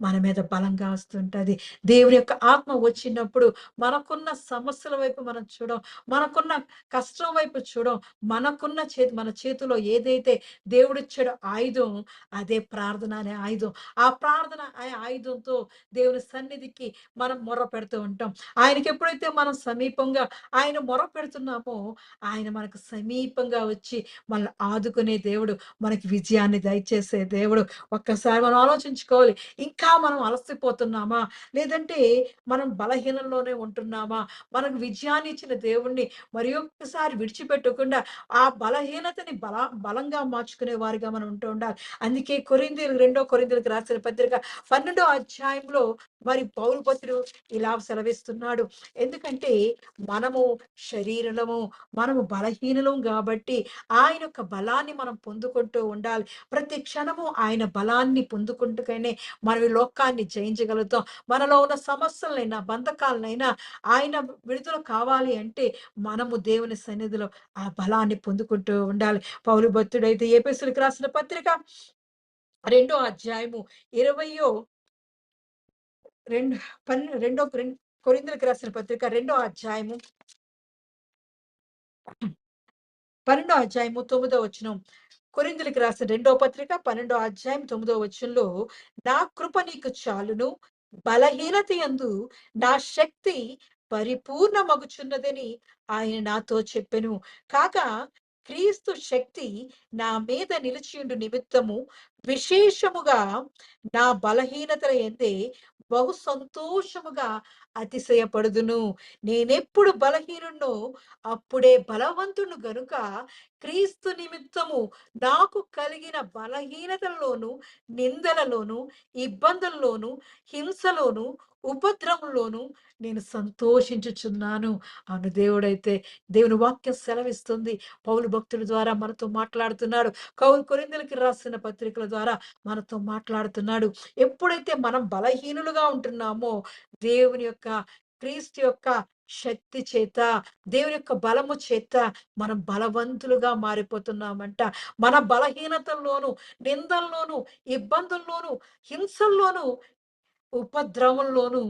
మన మీద బలంగా వస్తుంటది. దేవుని యొక్క ఆత్మ వచ్చినప్పుడు మనకున్న సమస్యల వైపు మనం చూడం. మనకున్న కష్టం వైపు చూడం. మన చేతిలో ఏదైతే దేవుడిచ్చాడో ఆయుధం, అదే ప్రార్థన అనే ఆయుధం. ఆ ప్రార్థన అనే ఆయుధంతో దేవుని సన్నిధికి మనం మొర్ర పెడుతూ ఉంటాం. ఆయనకి ఎప్పుడైతే మనం సమీపంగా ఆయన మొర పెడుతున్నామో, ఆయన మనకు సమీపంగా వచ్చి మనల్ని ఆదుకునే దేవుడు మనకి విజయాన్ని దయచేసే దేవుడు. ఒక్కసారి మనం ఆలోచించుకోవాలి. ఇంకా మనం అలసిపోతున్నామా? లేదంటే మనం బలహీనంలోనే ఉంటున్నామా? మనకు విజయాన్ని ఇచ్చిన దేవుడిని మరి ఒక్కసారి విడిచిపెట్టకుండా ఆ బలహీనతని బలంగా మార్చుకునే వారిగా మనం ఉంటూ ఉండాలి. అందుకే రెండో కొరింథీయులకు రాసిన పత్రిక 12వ అధ్యాయంలో మరి పౌలు భక్తుడు ఇలా సెలవిస్తున్నాడు. ఎందుకంటే మనము శరీరులము, మనము బలహీనులం గాబట్టి ఆయన యొక్క బలాన్ని మనం పొందుకుంటూ ఉండాలి. ప్రతి క్షణము ఆయన బలాన్ని పొందుకుంటూనే మనం ఈ లోకాన్ని జయించగలుగుతాం. మనలో ఉన్న సమస్యలనైనా, బంధకాలనైనా ఆయన విడుదల కావాలి అంటే మనము దేవుని సన్నిధిలో ఆ బలాన్ని పొందుకుంటూ ఉండాలి. పౌలు భక్తుడైతే ఎఫెసీయులకు రాసిన పత్రిక రెండో అధ్యాయము 20 రెండు పన్ రెండో రెం కొరింథీయులకు రాసిన పత్రిక రెండో అధ్యాయము 12 అధ్యాయము 9 వచనం. కొరింథీయులకు రాసిన రెండో పత్రిక 12 అధ్యాయం 9 వచనంలో, నా కృప నీకు చాలును, బలహీనతయందు నా శక్తి పరిపూర్ణమగుచున్నదని ఆయన నాతో చెప్పెను. కాగా క్రీస్తు శక్తి నా మీద నిలిచియుండు నిమిత్తము విశేషముగా నా బలహీనతల యందే బహు సంతోషముగా అతిశయపడుదును. నేనెప్పుడు బలహీనుడినో అప్పుడే బలవంతుడు గనుక క్రీస్తు నిమిత్తము నాకు కలిగిన బలహీనతల్లోను, నిందలలోను, ఇబ్బందుల్లోను, హింసలోను, ఉపద్రవంలోను నేను సంతోషించుచున్నాను. అను దేవుడైతే దేవుని వాక్యం సెలవిస్తుంది. పౌలు భక్తుడి ద్వారా మనతో మాట్లాడుతున్నాడు. కొరింథీయులకు రాసిన పత్రికల ద్వారా మనతో మాట్లాడుతున్నాడు. ఎప్పుడైతే మనం బలహీనులుగా ఉంటున్నామో దేవుని యొక్క క్రీస్తు యొక్క శక్తి చేత, దేవుని యొక్క బలము చేత మనం బలవంతులుగా మారిపోతున్నామంట. మన బలహీనతల్లోనూ, నిందల్లోనూ, ఇబ్బందుల్లోనూ, హింసల్లోనూ, ఉపద్రవంలోనూ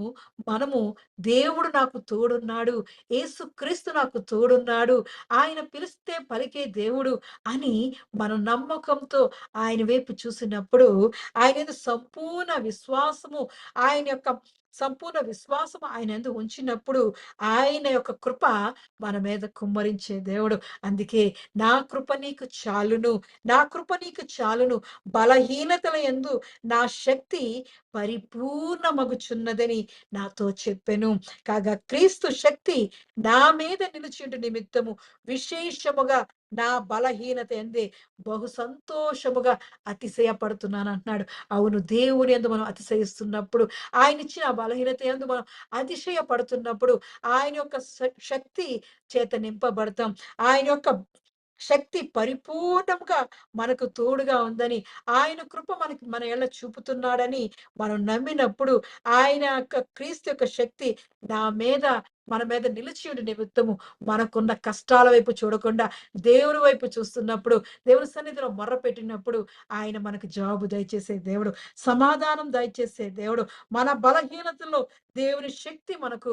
మనము దేవుడు నాకు తోడున్నాడు. యేసుక్రీస్తు నాకు తోడున్నాడు. ఆయన పిలిస్తే పలికే దేవుడు అని మనం నమ్మకంతో ఆయన వైపు చూసినప్పుడు ఆయన యందు ఆయన యొక్క సంపూర్ణ విశ్వాసము ఆయనందు ఉంచినప్పుడు ఆయన యొక్క కృప మన మీద కుమ్మరించే దేవుడు. అందుకే నా కృప నీకు చాలును. నా కృప నీకు చాలును. బలహీనతల యందు నా శక్తి పరిపూర్ణమగుచున్నదని నాతో చెప్పెను. కాగా క్రీస్తు శక్తి నా మీద నిలిచిండు నిమిత్తము విశేషముగా నా బలహీనత యందే బహు సంతోషముగా అతిశయపడుతున్నాను అంటున్నాడు. అవును, దేవుని యందు మనం అతిశయిస్తున్నప్పుడు, ఆయన ఇచ్చిన ఆ బలహీనత యందు మనం అతిశయపడుతున్నప్పుడు, ఆయన యొక్క శక్తి చేత నింపబడతాం. ఆయన యొక్క శక్తి పరిపూర్ణంగా మనకు తోడుగా ఉందని, ఆయన కృప మన ఎడల చూపుతున్నాడని మనం నమ్మినప్పుడు, ఆయన యొక్క క్రీస్తు యొక్క శక్తి నా మీద మన మీద నిలిచియుండు నిమిత్తము మనకున్న కష్టాల వైపు చూడకుండా దేవుని వైపు చూస్తున్నప్పుడు, దేవుని సన్నిధిలో మొర్రపెట్టినప్పుడు ఆయన మనకు జవాబు దయచేసే దేవుడు, సమాధానం దయచేసే దేవుడు. మన బలహీనతలో దేవుని శక్తి మనకు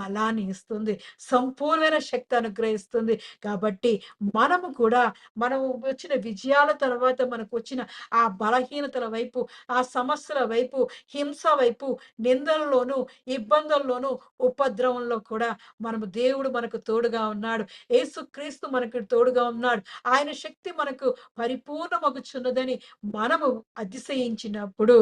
బలాన్ని ఇస్తుంది. సంపూర్ణమైన శక్తి అనుగ్రహిస్తుంది. కాబట్టి మనము కూడా మనం వచ్చిన విజయాల తర్వాత మనకొచ్చిన ఆ బలహీనతల వైపు, ఆ సమస్యల వైపు, హింస వైపు, నిందల్లోనూ, ఇబ్బందుల్లోనూ, ఉపద్రవంలో కూడా దేవుడు మనకు తోడుగా ఉన్నాడు. యేసుక్రీస్తు మనకు తోడుగా ఉన్నాడు. ఆయన శక్తి మనకు పరిపూర్ణమగుచున్నదని మనము అతిశయించినప్పుడు,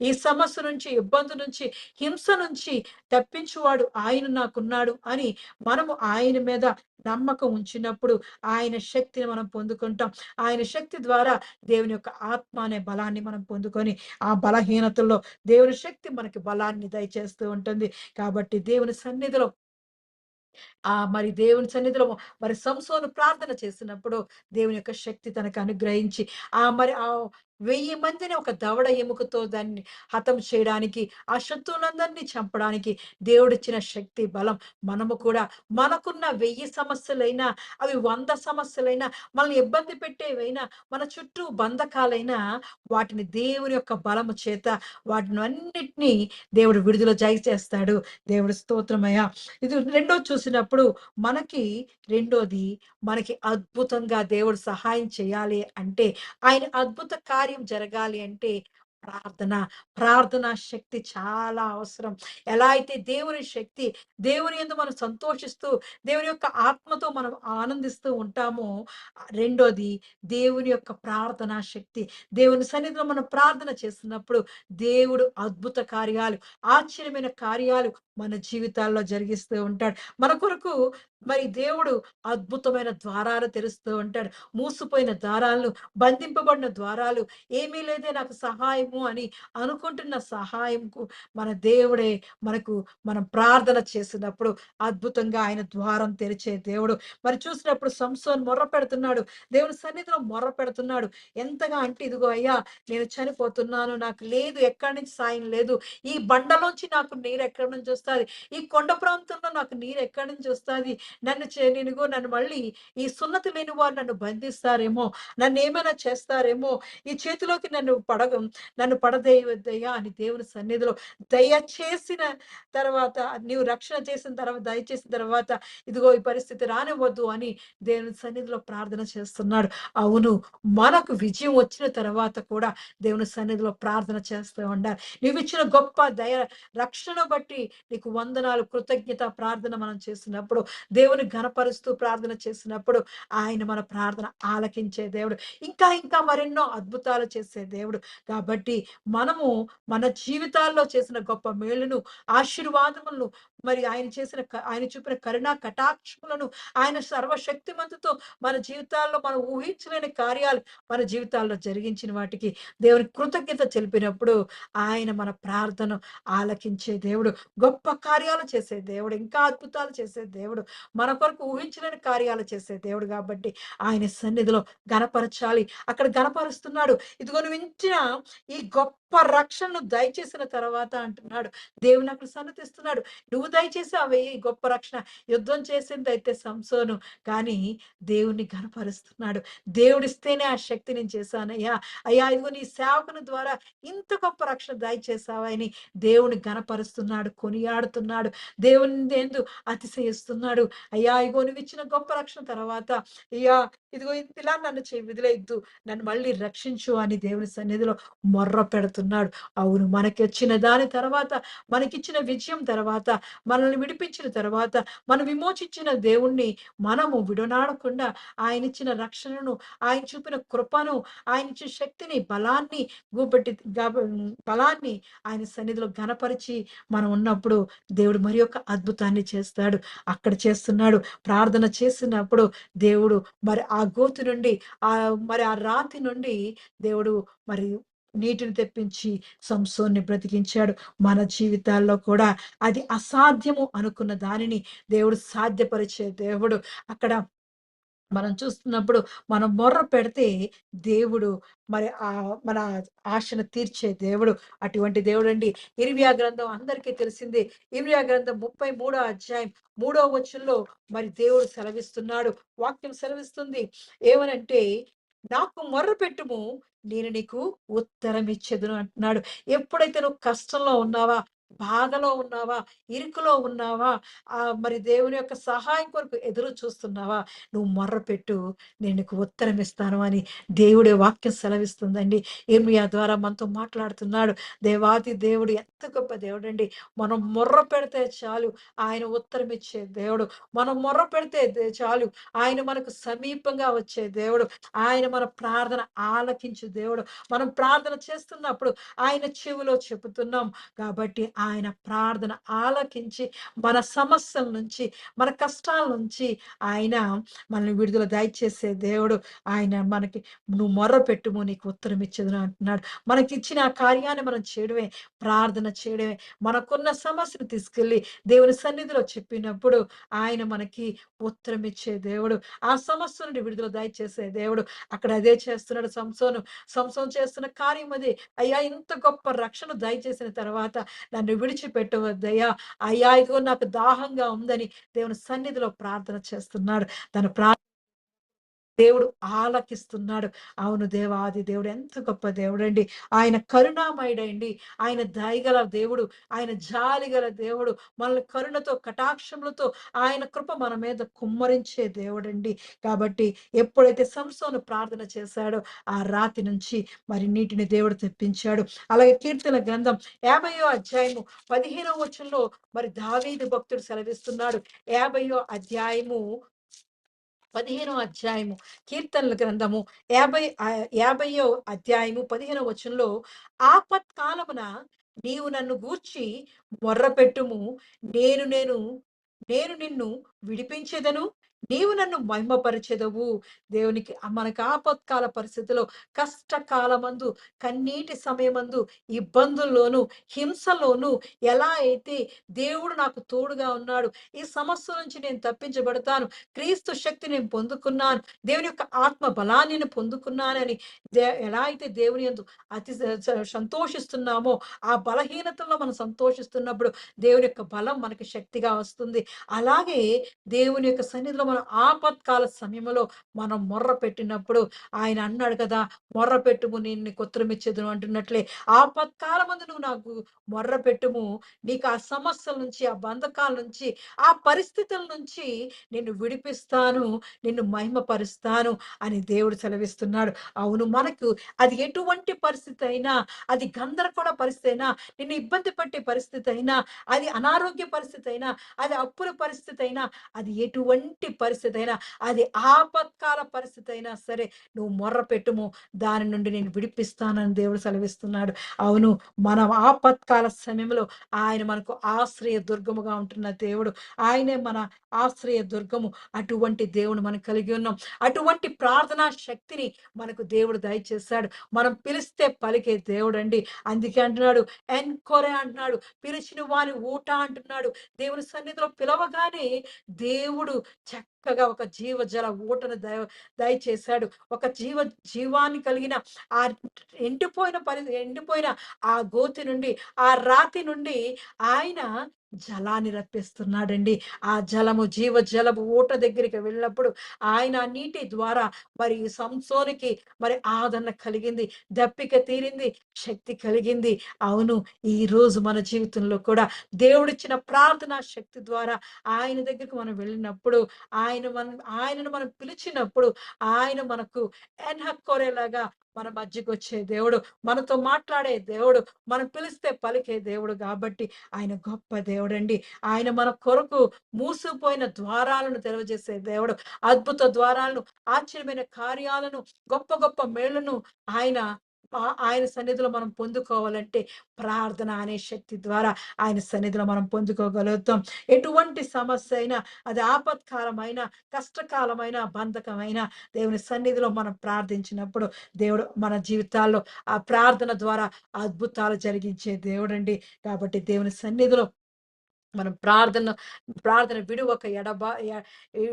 ఈ సమస్య నుంచి, ఇబ్బంది నుంచి, హింస నుంచి తప్పించువాడు ఆయన నాకున్నాడు అని మనము ఆయన మీద నమ్మకం ఉంచినప్పుడు ఆయన శక్తిని మనం పొందుకుంటాం. ఆయన శక్తి ద్వారా దేవుని యొక్క ఆత్మ అనే బలాన్ని మనం పొందుకొని, ఆ బలహీనతల్లో దేవుని శక్తి మనకి బలాన్ని దయచేస్తూ ఉంటుంది. కాబట్టి దేవుని సన్నిధిలో మరి దేవుని సన్నిధిలో మరి సంసోను ప్రార్థన చేసినప్పుడు దేవుని యొక్క శక్తి తనకు అనుగ్రహించి మరి ఆ 1000 మందిని ఒక దవడ ఎముకతో దాన్ని హతం చేయడానికి, ఆ శత్రువులందరినీ చంపడానికి దేవుడిచ్చిన శక్తి, బలం మనము కూడా మనకున్న 1000 సమస్యలైనా, అవి 100 సమస్యలైనా, మనల్ని ఇబ్బంది పెట్టేవైనా, మన చుట్టూ బంధకాలైనా వాటిని దేవుని యొక్క బలము చేత వాటినన్నిటిని దేవుడు విడుదల చేస్తాడు. దేవుడు స్తోత్రమయ్యా! ఇది రెండోది చూసినప్పుడు మనకి రెండోది మనకి అద్భుతంగా దేవుడు సహాయం చేయాలి అంటే, ఆయన అద్భుత కార్యం జరగాలి అంటే ప్రార్థన. ప్రార్థనా శక్తి చాలా అవసరం. ఎలా అయితే దేవుని శక్తి, దేవుని యందు మనం సంతోషిస్తూ, దేవుని యొక్క ఆత్మతో మనం ఆనందిస్తూ ఉంటామో, రెండోది దేవుని యొక్క ప్రార్థనా శక్తి. దేవుని సన్నిధిలో మనం ప్రార్థన చేస్తున్నప్పుడు, దేవుడు అద్భుత కార్యాలు, ఆశ్చర్యమైన కార్యాలు మన జీవితాల్లో జరిగిస్తూ ఉంటాడు. మన కొరకు మరి దేవుడు అద్భుతమైన ద్వారాలు తెరుస్తూ ఉంటాడు. మూసిపోయిన ద్వారాలను, బంధింపబడిన ద్వారాలు, ఏమీ లేదే నాకు సహాయము అని అనుకుంటున్న సహాయంకు మన దేవుడే మనకు మనం ప్రార్థన చేసినప్పుడు అద్భుతంగా ఆయన ద్వారం తెరిచే దేవుడు. మరి చూసినప్పుడు సంసోన్ మొర్ర పెడుతున్నాడు. దేవుని సన్నిధిలో మొర్ర పెడుతున్నాడు. ఎంతగా అంటే ఇదిగో అయ్యా నేను చనిపోతున్నాను. నాకు లేదు ఎక్కడి నుంచి సాయం లేదు. ఈ బండలోంచి నాకు నీరు ఎక్కడి నుంచి వస్తది? ఈ కొండ ప్రాంతంలో నాకు నీరు ఎక్కడి నుంచి వస్తది? నన్ను మళ్ళీ ఈ సున్నతి లేని వారు నన్ను బంధిస్తారేమో! నన్నేమైనా చేస్తారేమో! ఈ చేతిలోకి నన్ను పడదేయవద్దయ్యా అని దేవుని సన్నిధిలో దయచేసిన తర్వాత నీవు రక్షణ చేసిన తర్వాత దయచేసిన తర్వాత ఇదిగో ఈ పరిస్థితి రానివ్వద్దు అని దేవుని సన్నిధిలో ప్రార్థన చేస్తున్నాడు. అవును. మనకు విజయం వచ్చిన తర్వాత కూడా దేవుని సన్నిధిలో ప్రార్థన చేస్తూ ఉండాలి. నువ్విచ్చిన గొప్ప రక్షణ బట్టి నీకు వందనాలు, కృతజ్ఞత ప్రార్థన మనం చేసినప్పుడు, దేవుని ఘనపరుస్తూ ప్రార్థన చేసినప్పుడు ఆయన మన ప్రార్థన ఆలకించే దేవుడు. ఇంకా ఇంకా మరెన్నో అద్భుతాలు చేసే దేవుడు. కాబట్టి మనము మన జీవితాల్లో చేసిన గొప్ప మేలును, ఆశీర్వాదములను మరి ఆయన చూపిన కరుణా కటాక్షములను, ఆయన సర్వశక్తిమంతుతో మన జీవితాల్లో మనం ఊహించలేని కార్యాలు మన జీవితాల్లో జరిగించిన వాటికి దేవునికి కృతజ్ఞత తెలిపినప్పుడు ఆయన మన ప్రార్థన ఆలకించే దేవుడు. గొప్ప కార్యాలు చేసే దేవుడు. ఇంకా అద్భుతాలు చేసే దేవుడు. మన కొరకు ఊహించలేని కార్యాలు చేసే దేవుడు కాబట్టి ఆయన సన్నిధిలో గనపరచాలి. అక్కడ గనపరుస్తున్నాడు. ఇదిగో నువ్వించిన ఈ గొప్ప రక్షణను దయచేసిన తర్వాత అంటున్నాడు. దేవుని అక్కడ సన్నతిస్తున్నాడు. నువ్వు దయచేసావే ఈ గొప్ప రక్షణ. యుద్ధం చేసిందయితే సంసోను. కానీ దేవుణ్ణి ఘనపరుస్తున్నాడు. దేవుడిస్తేనే ఆ శక్తి నేను చేశానయ్యా. అయ్యా ఇదిగో నీ సేవకుని ద్వారా ఇంత గొప్ప రక్షణ దయచేసావా అని దేవుని ఘనపరుస్తున్నాడు, కొనియాడుతున్నాడు. దేవుని యందు అతిశయిస్తున్నాడు. అయ్యా ఇగో నువ్విచ్చిన గొప్ప రక్షణ తర్వాత అయ్యా ఇదిగో ఇలా నన్ను విదిలేయొద్దు. నన్ను మళ్ళీ రక్షించు అని దేవుని సన్నిధిలో మొర్ర పెడుతున్నాడు. అవును. మనకొచ్చిన దాని తర్వాత, మనకిచ్చిన విజయం తర్వాత, మనల్ని విడిపించిన తర్వాత, మనం విమోచించిన దేవుణ్ణి మనము విడనాడకుండా ఆయనిచ్చిన రక్షణను, ఆయన చూపిన కృపను, ఆయనిచ్చిన శక్తిని, బలాన్ని గూపెట్టి బలాన్ని ఆయన సన్నిధిలో ఘనపరిచి మనం ఉన్నప్పుడు దేవుడు మరి యొక్క అద్భుతాన్ని చేస్తాడు. అక్కడ చేస్తున్నాడు. ప్రార్థన చేసినప్పుడు దేవుడు మరి ఆ గోతి నుండి మరి ఆ రాతి నుండి దేవుడు మరి నీటిని తెప్పించి సంసోన్ని బ్రతికించాడు. మన జీవితాల్లో కూడా అది అసాధ్యము అనుకున్న దానిని దేవుడు సాధ్యపరిచే దేవుడు. అక్కడ మనం చూస్తున్నప్పుడు మనం మొర్ర పెడితే దేవుడు మరి మన ఆశను తీర్చే దేవుడు. అటువంటి దేవుడండి. ఇర్మియా గ్రంథం అందరికీ తెలిసిందే. ఇర్మియా గ్రంథం 33 అధ్యాయం 3వ వచనంలో మరి దేవుడు సెలవిస్తున్నాడు. వాక్యం సెలవిస్తుంది. ఏమనంటే, నాకు మొర్ర పెట్టుము నేను నీకు ఉత్తరం ఇచ్చేదను అంటున్నాడు. ఎప్పుడైతే నువ్వు కష్టంలో ఉన్నావా? బాధలో ఉన్నావా? ఇరుకులో ఉన్నావా? మరి దేవుని యొక్క సహాయం కొరకు ఎదురు చూస్తున్నావా? నువ్వు మొర్రపెట్టు, నేను నీకు ఉత్తరం ఇస్తాను అని దేవుడే వాక్యం సెలవిస్తుందండి. ఇర్మియా ద్వారా మనతో మాట్లాడుతున్నాడు. దేవాతి దేవుడు ఎంత గొప్ప దేవుడండి. మనం మొర్ర పెడితే చాలు ఆయన ఉత్తరం ఇచ్చే దేవుడు. మనం మొర్ర పెడితే చాలు ఆయన మనకు సమీపంగా వచ్చే దేవుడు. ఆయన మన ప్రార్థన ఆలకించు దేవుడు. మనం ప్రార్థన చేస్తున్నప్పుడు ఆయన చెవిలో చెబుతున్నాం కాబట్టి ఆయన ప్రార్థన ఆలకించి మన సమస్యల నుంచి, మన కష్టాల నుంచి ఆయన మనల్ని విడుదల దయచేసే దేవుడు. ఆయన మనకి నువ్వు మొర్రపెట్టుము నీకు ఉత్తరం ఇచ్చేదను అంటున్నాడు. మనకిచ్చిన ఆ కార్యాన్ని మనం చేయడమే, ప్రార్థన చేయడమే. మనకున్న సమస్యను తీసుకెళ్ళి దేవుని సన్నిధిలో చెప్పినప్పుడు ఆయన మనకి ఉత్తరం ఇచ్చే దేవుడు. ఆ సమస్య నుండి విడుదల దయచేసే దేవుడు. అక్కడ అదే చేస్తున్నాడు సంసోను. సంసోను చేస్తున్న కార్యం అదే. అయ్యా ఇంత గొప్ప రక్షణ దయచేసిన తర్వాత నన్ను విడిచిపెట్టవద్దయ్యా. అయ్యా ఇదిగో నాకు దాహంగా ఉందని దేవుని సన్నిధిలో ప్రార్థన చేస్తున్నాడు. తన దేవుడు ఆలకిస్తున్నాడు. అవును, దేవాది దేవుడు ఎంత గొప్ప దేవుడండి. ఆయన కరుణామయుడండి. ఆయన దయగల దేవుడు. ఆయన జాలిగల దేవుడు. మనల్ని కరుణతో, కటాక్షములతో ఆయన కృప మన మీద కుమ్మరించే దేవుడండి. కాబట్టి ఎప్పుడైతే సంసోను ప్రార్థన చేశాడో, ఆ రాతి నుంచి మరి నీటిని దేవుడు తెప్పించాడు. అలాగే కీర్తన గ్రంథం 50వ అధ్యాయము 15వ వచనంలో మరి దావీదు భక్తుడు సెలవిస్తున్నాడు. 50వ అధ్యాయము 15వ అధ్యాయము కీర్తనల గ్రంథము 50వ అధ్యాయము 15వ వచనంలో, ఆపత్కాలమున నీవు నన్ను గూర్చి మొర్రపెట్టుము, నేను నేను నేను నిన్ను విడిపించెదను, నీవు నన్ను మహిమపరచెదవు. దేవునికి మనకు ఆపత్కాల పరిస్థితిలో, కష్టకాలమందు, కన్నీటి సమయమందు, ఇబ్బందుల్లోను, హింసలోను ఎలా అయితే దేవుడు నాకు తోడుగా ఉన్నాడు, ఈ సమస్య నుంచి నేను తప్పించబడతాను, క్రీస్తు శక్తి నేను పొందుకున్నాను, దేవుని యొక్క ఆత్మ బలాన్ని నేను పొందుకున్నానని ఎలా అయితే దేవుని యందు అతి సంతోషిస్తున్నామో, ఆ బలహీనతల్లో మనం సంతోషిస్తున్నప్పుడు దేవుని యొక్క బలం మనకి శక్తిగా వస్తుంది. అలాగే దేవుని యొక్క సన్నిధిలో మనం ఆపత్కాల సమయంలో మనం మొర్ర పెట్టినప్పుడు ఆయన అన్నాడు కదా, మొర్ర పెట్టుము నేను నీకు ఉత్తరమిచ్చేదను అంటున్నట్లే, ఆపత్కాలమందు నువ్వు నాకు మొర్ర పెట్టుము, నీకు ఆ సమస్యల నుంచి, ఆ బంధకాల నుంచి, ఆ పరిస్థితుల నుంచి నిన్ను విడిపిస్తాను, నిన్ను మహిమపరుస్తాను అని దేవుడు సెలవిస్తున్నాడు. అవును, మనకు అది ఎటువంటి పరిస్థితి అయినా, అది గందరగోళ పరిస్థితి అయినా, నిన్ను ఇబ్బంది పెట్టే పరిస్థితి అయినా, అది అనారోగ్య పరిస్థితి అయినా, అది అప్పుల పరిస్థితి అయినా, అది ఎటువంటి పరిస్థితి అయినా, అది ఆపత్కాల పరిస్థితి అయినా సరే, నువ్వు మొర్ర పెట్టుము, దాని నుండి నేను విడిపిస్తానని దేవుడు సెలవిస్తున్నాడు. అవును, మనం ఆపత్కాల సమయంలో ఆయన మనకు ఆశ్రయ దుర్గముగా ఉంటున్న దేవుడు. ఆయనే మన ఆశ్రయ దుర్గము. అటువంటి దేవుడు మనం కలిగి ఉన్నాం. అటువంటి ప్రార్థనా శక్తిని మనకు దేవుడు దయచేశాడు. మనం పిలిస్తే పలికే దేవుడండి. అందుకే అంటున్నాడు, ఎన్‌కొరే అంటున్నాడు, పిలిచిన వాని ఊట అంటున్నాడు. దేవుని సన్నిధిలో పిలవగానే దేవుడు చక్కగా ఒక జీవజల ఊటను దయచేశాడు. ఒక జీవాన్ని కలిగిన ఆ ఎండిపోయిన ఆ గోతి నుండి, ఆ రాతి నుండి ఆయన జలాన్ని రప్పిస్తున్నాడండి. ఆ జలము జీవజలము ఊట దగ్గరికి వెళ్ళినప్పుడు ఆయన ఆ నీటి ద్వారా మరి సంసోనికి మరి ఆదరణ కలిగింది. దప్పిక తీరింది. శక్తి కలిగింది. అవును, ఈరోజు మన జీవితంలో కూడా దేవుడిచ్చిన ప్రార్థనా శక్తి ద్వారా ఆయన దగ్గరికి మనం వెళ్ళినప్పుడు, ఆయనను మనం పిలిచినప్పుడు, ఆయన మనకు ఎన్‌హక్కోరేలాగా మన మధ్యకొచ్చే దేవుడు, మనతో మాట్లాడే దేవుడు, మనం పిలిస్తే పలికే దేవుడు కాబట్టి ఆయన గొప్ప దేవుడండి. ఆయన మన కొరకు మూసుకుపోయిన ద్వారాలను తెరవజేసే దేవుడు. అద్భుత ద్వారాలను, ఆశ్చర్యమైన కార్యాలను, గొప్ప గొప్ప మేలును ఆయన ఆయన సన్నిధిలో మనం పొందుకోవాలంటే ప్రార్థన అనే శక్తి ద్వారా ఆయన సన్నిధిలో మనం పొందుకోగలుగుతాం. ఎటువంటి సమస్య అయినా, అది ఆపత్కాలమైన, కష్టకాలమైన, బంధకమైన, దేవుని సన్నిధిలో మనం ప్రార్థించినప్పుడు దేవుడు మన జీవితాల్లో ఆ ప్రార్థన ద్వారా అద్భుతాలు జరిగించే దేవుడండి. కాబట్టి దేవుని సన్నిధిలో మనం ప్రార్థన విడువక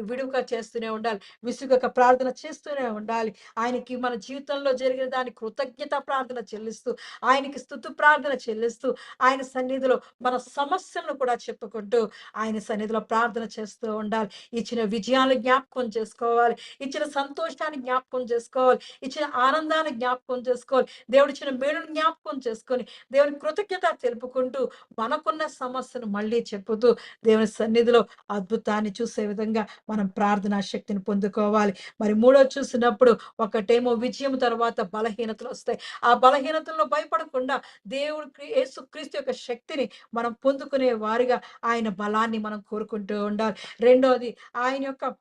విడువక చేస్తూనే ఉండాలి. విసుగక ప్రార్థన చేస్తూనే ఉండాలి. ఆయనకి మన జీవితంలో జరిగిన దాన్ని కృతజ్ఞత ప్రార్థన చెల్లిస్తూ, ఆయనకి స్తుతి ప్రార్థన చెల్లిస్తూ, ఆయన సన్నిధిలో మన సమస్యలను కూడా చెప్పుకుంటూ, ఆయన సన్నిధిలో ప్రార్థన చేస్తూ ఉండాలి. ఇచ్చిన విజయాలు జ్ఞాపకం చేసుకోవాలి. ఇచ్చిన సంతోషాన్ని జ్ఞాపకం చేసుకోవాలి. ఇచ్చిన ఆనందాన్ని జ్ఞాపకం చేసుకోవాలి. దేవుడిచ్చిన మేలును జ్ఞాపకం చేసుకొని, దేవుని కృతజ్ఞత తెలుపుకుంటూ, మనకున్న సమస్యను మళ్ళీ చెప్పుతూ దేవుని సన్నిధిలో అద్భుతాన్ని చూసే విధంగా మనం ప్రార్థనా శక్తిని పొందుకోవాలి. మరి మూడోది చూసినప్పుడు, ఒకటేమో విజయం తర్వాత బలహీనతలు వస్తాయి. ఆ బలహీనతల్లో భయపడకుండా దేవుడు యేసుక్రీస్తు యొక్క శక్తిని మనం పొందుకునే వారిగా ఆయన బలాన్ని మనం కోరుకుంటూ ఉండాలి. రెండోది, ఆయన యొక్క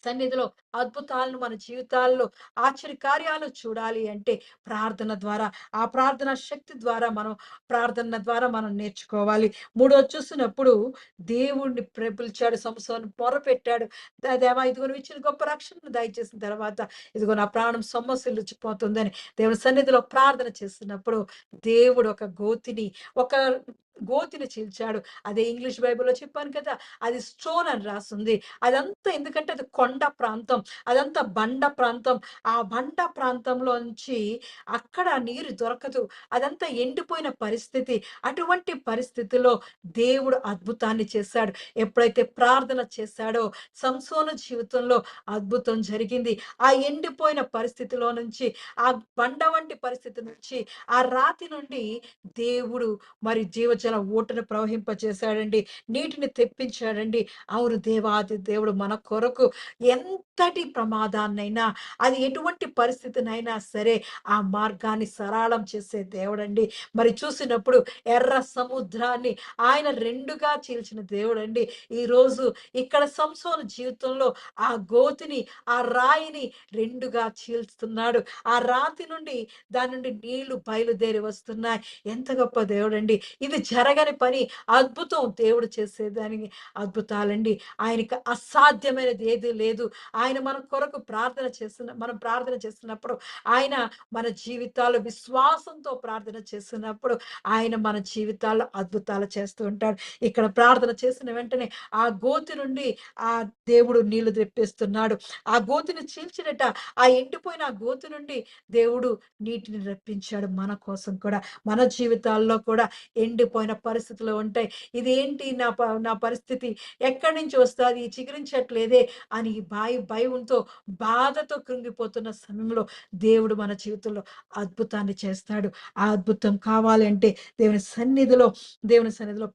సన్నిధిలో అద్భుతాలను మన జీవితాల్లో ఆశ్చర్యకార్యాలు చూడాలి అంటే ప్రార్థన ద్వారా, ఆ ప్రార్థన శక్తి ద్వారా ప్రార్థన ద్వారా మనం నేర్చుకోవాలి. మూడోది చూసినప్పుడు, దేవుణ్ణి పిలిచాడు సంసోను, మొరపెట్టాడు. దేవా ఇదిగో నువ్వు ఇచ్చిన గొప్ప రక్షణను దయచేసిన తర్వాత ఇదిగో నా ప్రాణం సొమ్మసిల్లుచిపోతుందని దేవుని సన్నిధిలో ప్రార్థన చేస్తున్నప్పుడు, దేవుడు ఒక గోతిని, ఒక గోతిని చీల్చాడు. అదే ఇంగ్లీష్ బైబిల్‌లో చెప్పాను కదా! అది స్టోన్ అని రాసుంది. అదంతా ఎందుకంటే అది కొండ ప్రాంతం. అదంతా బండ ప్రాంతం. ఆ బండ ప్రాంతంలోంచి అక్కడ నీరు దొరకదు. అదంతా ఎండిపోయిన పరిస్థితి. అటువంటి పరిస్థితిలో దేవుడు అద్భుతాన్ని చేశాడు. ఎప్పుడైతే ప్రార్థన చేశాడో సంసోను జీవితంలో అద్భుతం జరిగింది. ఆ ఎండిపోయిన పరిస్థితిలో నుంచి, ఆ బండ వంటి పరిస్థితి నుంచి, ఆ రాతి నుండి దేవుడు మరి జీవజల ఊటను ప్రవహింపచేశాడండి. నీటిని తెప్పించాడండి. అవును దేవాది దేవుడు మన కొరకు ఎంతటి ప్రమాదాన్నైనా, అది ఎటువంటి పరిస్థితినైనా సరే ఆ మార్గాన్ని సరళం చేసే దేవుడండి. మరి చూసినప్పుడు ఎర్ర సముద్రాన్ని ఆయన 2గా చీల్చిన దేవుడండి. ఈరోజు ఇక్కడ సంసోను జీవితంలో ఆ గోతిని, ఆ రాయిని 2గా చీల్స్తున్నాడు. ఆ రాతి నుండి దాని నుండి నీళ్లు బయలుదేరి వస్తున్నాయి. ఎంత గొప్ప దేవుడండి. ఇది జరగని పని. అద్భుతం దేవుడు చేసేదానికి అద్భుతాలండి. ఆయనకి అసాధ్యమైనది ఏది లేదు. ఆయన మన కొరకు మనం ప్రార్థన చేస్తున్నప్పుడు, ఆయన మన జీవితాల్లో విశ్వాసంతో ప్రార్థన చేస్తున్నప్పుడు, ఆయన మన జీవితాల్లో అద్భుతాలు చేస్తూ ఉంటాడు. ఇక్కడ ప్రార్థన చేసిన వెంటనే ఆ గోతి నుండి ఆ దేవుడు నీళ్లు తెప్పిస్తున్నాడు. ఆ గోతిని చీల్చినట ఆ ఎండిపోయిన ఆ గోతి నుండి దేవుడు నీటిని రప్పించాడు మన కోసం కూడా. మన జీవితాల్లో కూడా ఎండిపోయిన పరిస్థితులు ఉంటాయి. ఇదేంటి నా పరిస్థితి ఎక్కడి నుంచి వస్తాది? చిగురించట్లేదే అని భయంతో, బాధతో కృంగిపోతున్న సమయంలో దేవుడు మన జీవితంలో అద్భుతాన్ని చేస్తాడు. ఆ అద్భుతం కావాలి అంటే దేవుని సన్నిధిలో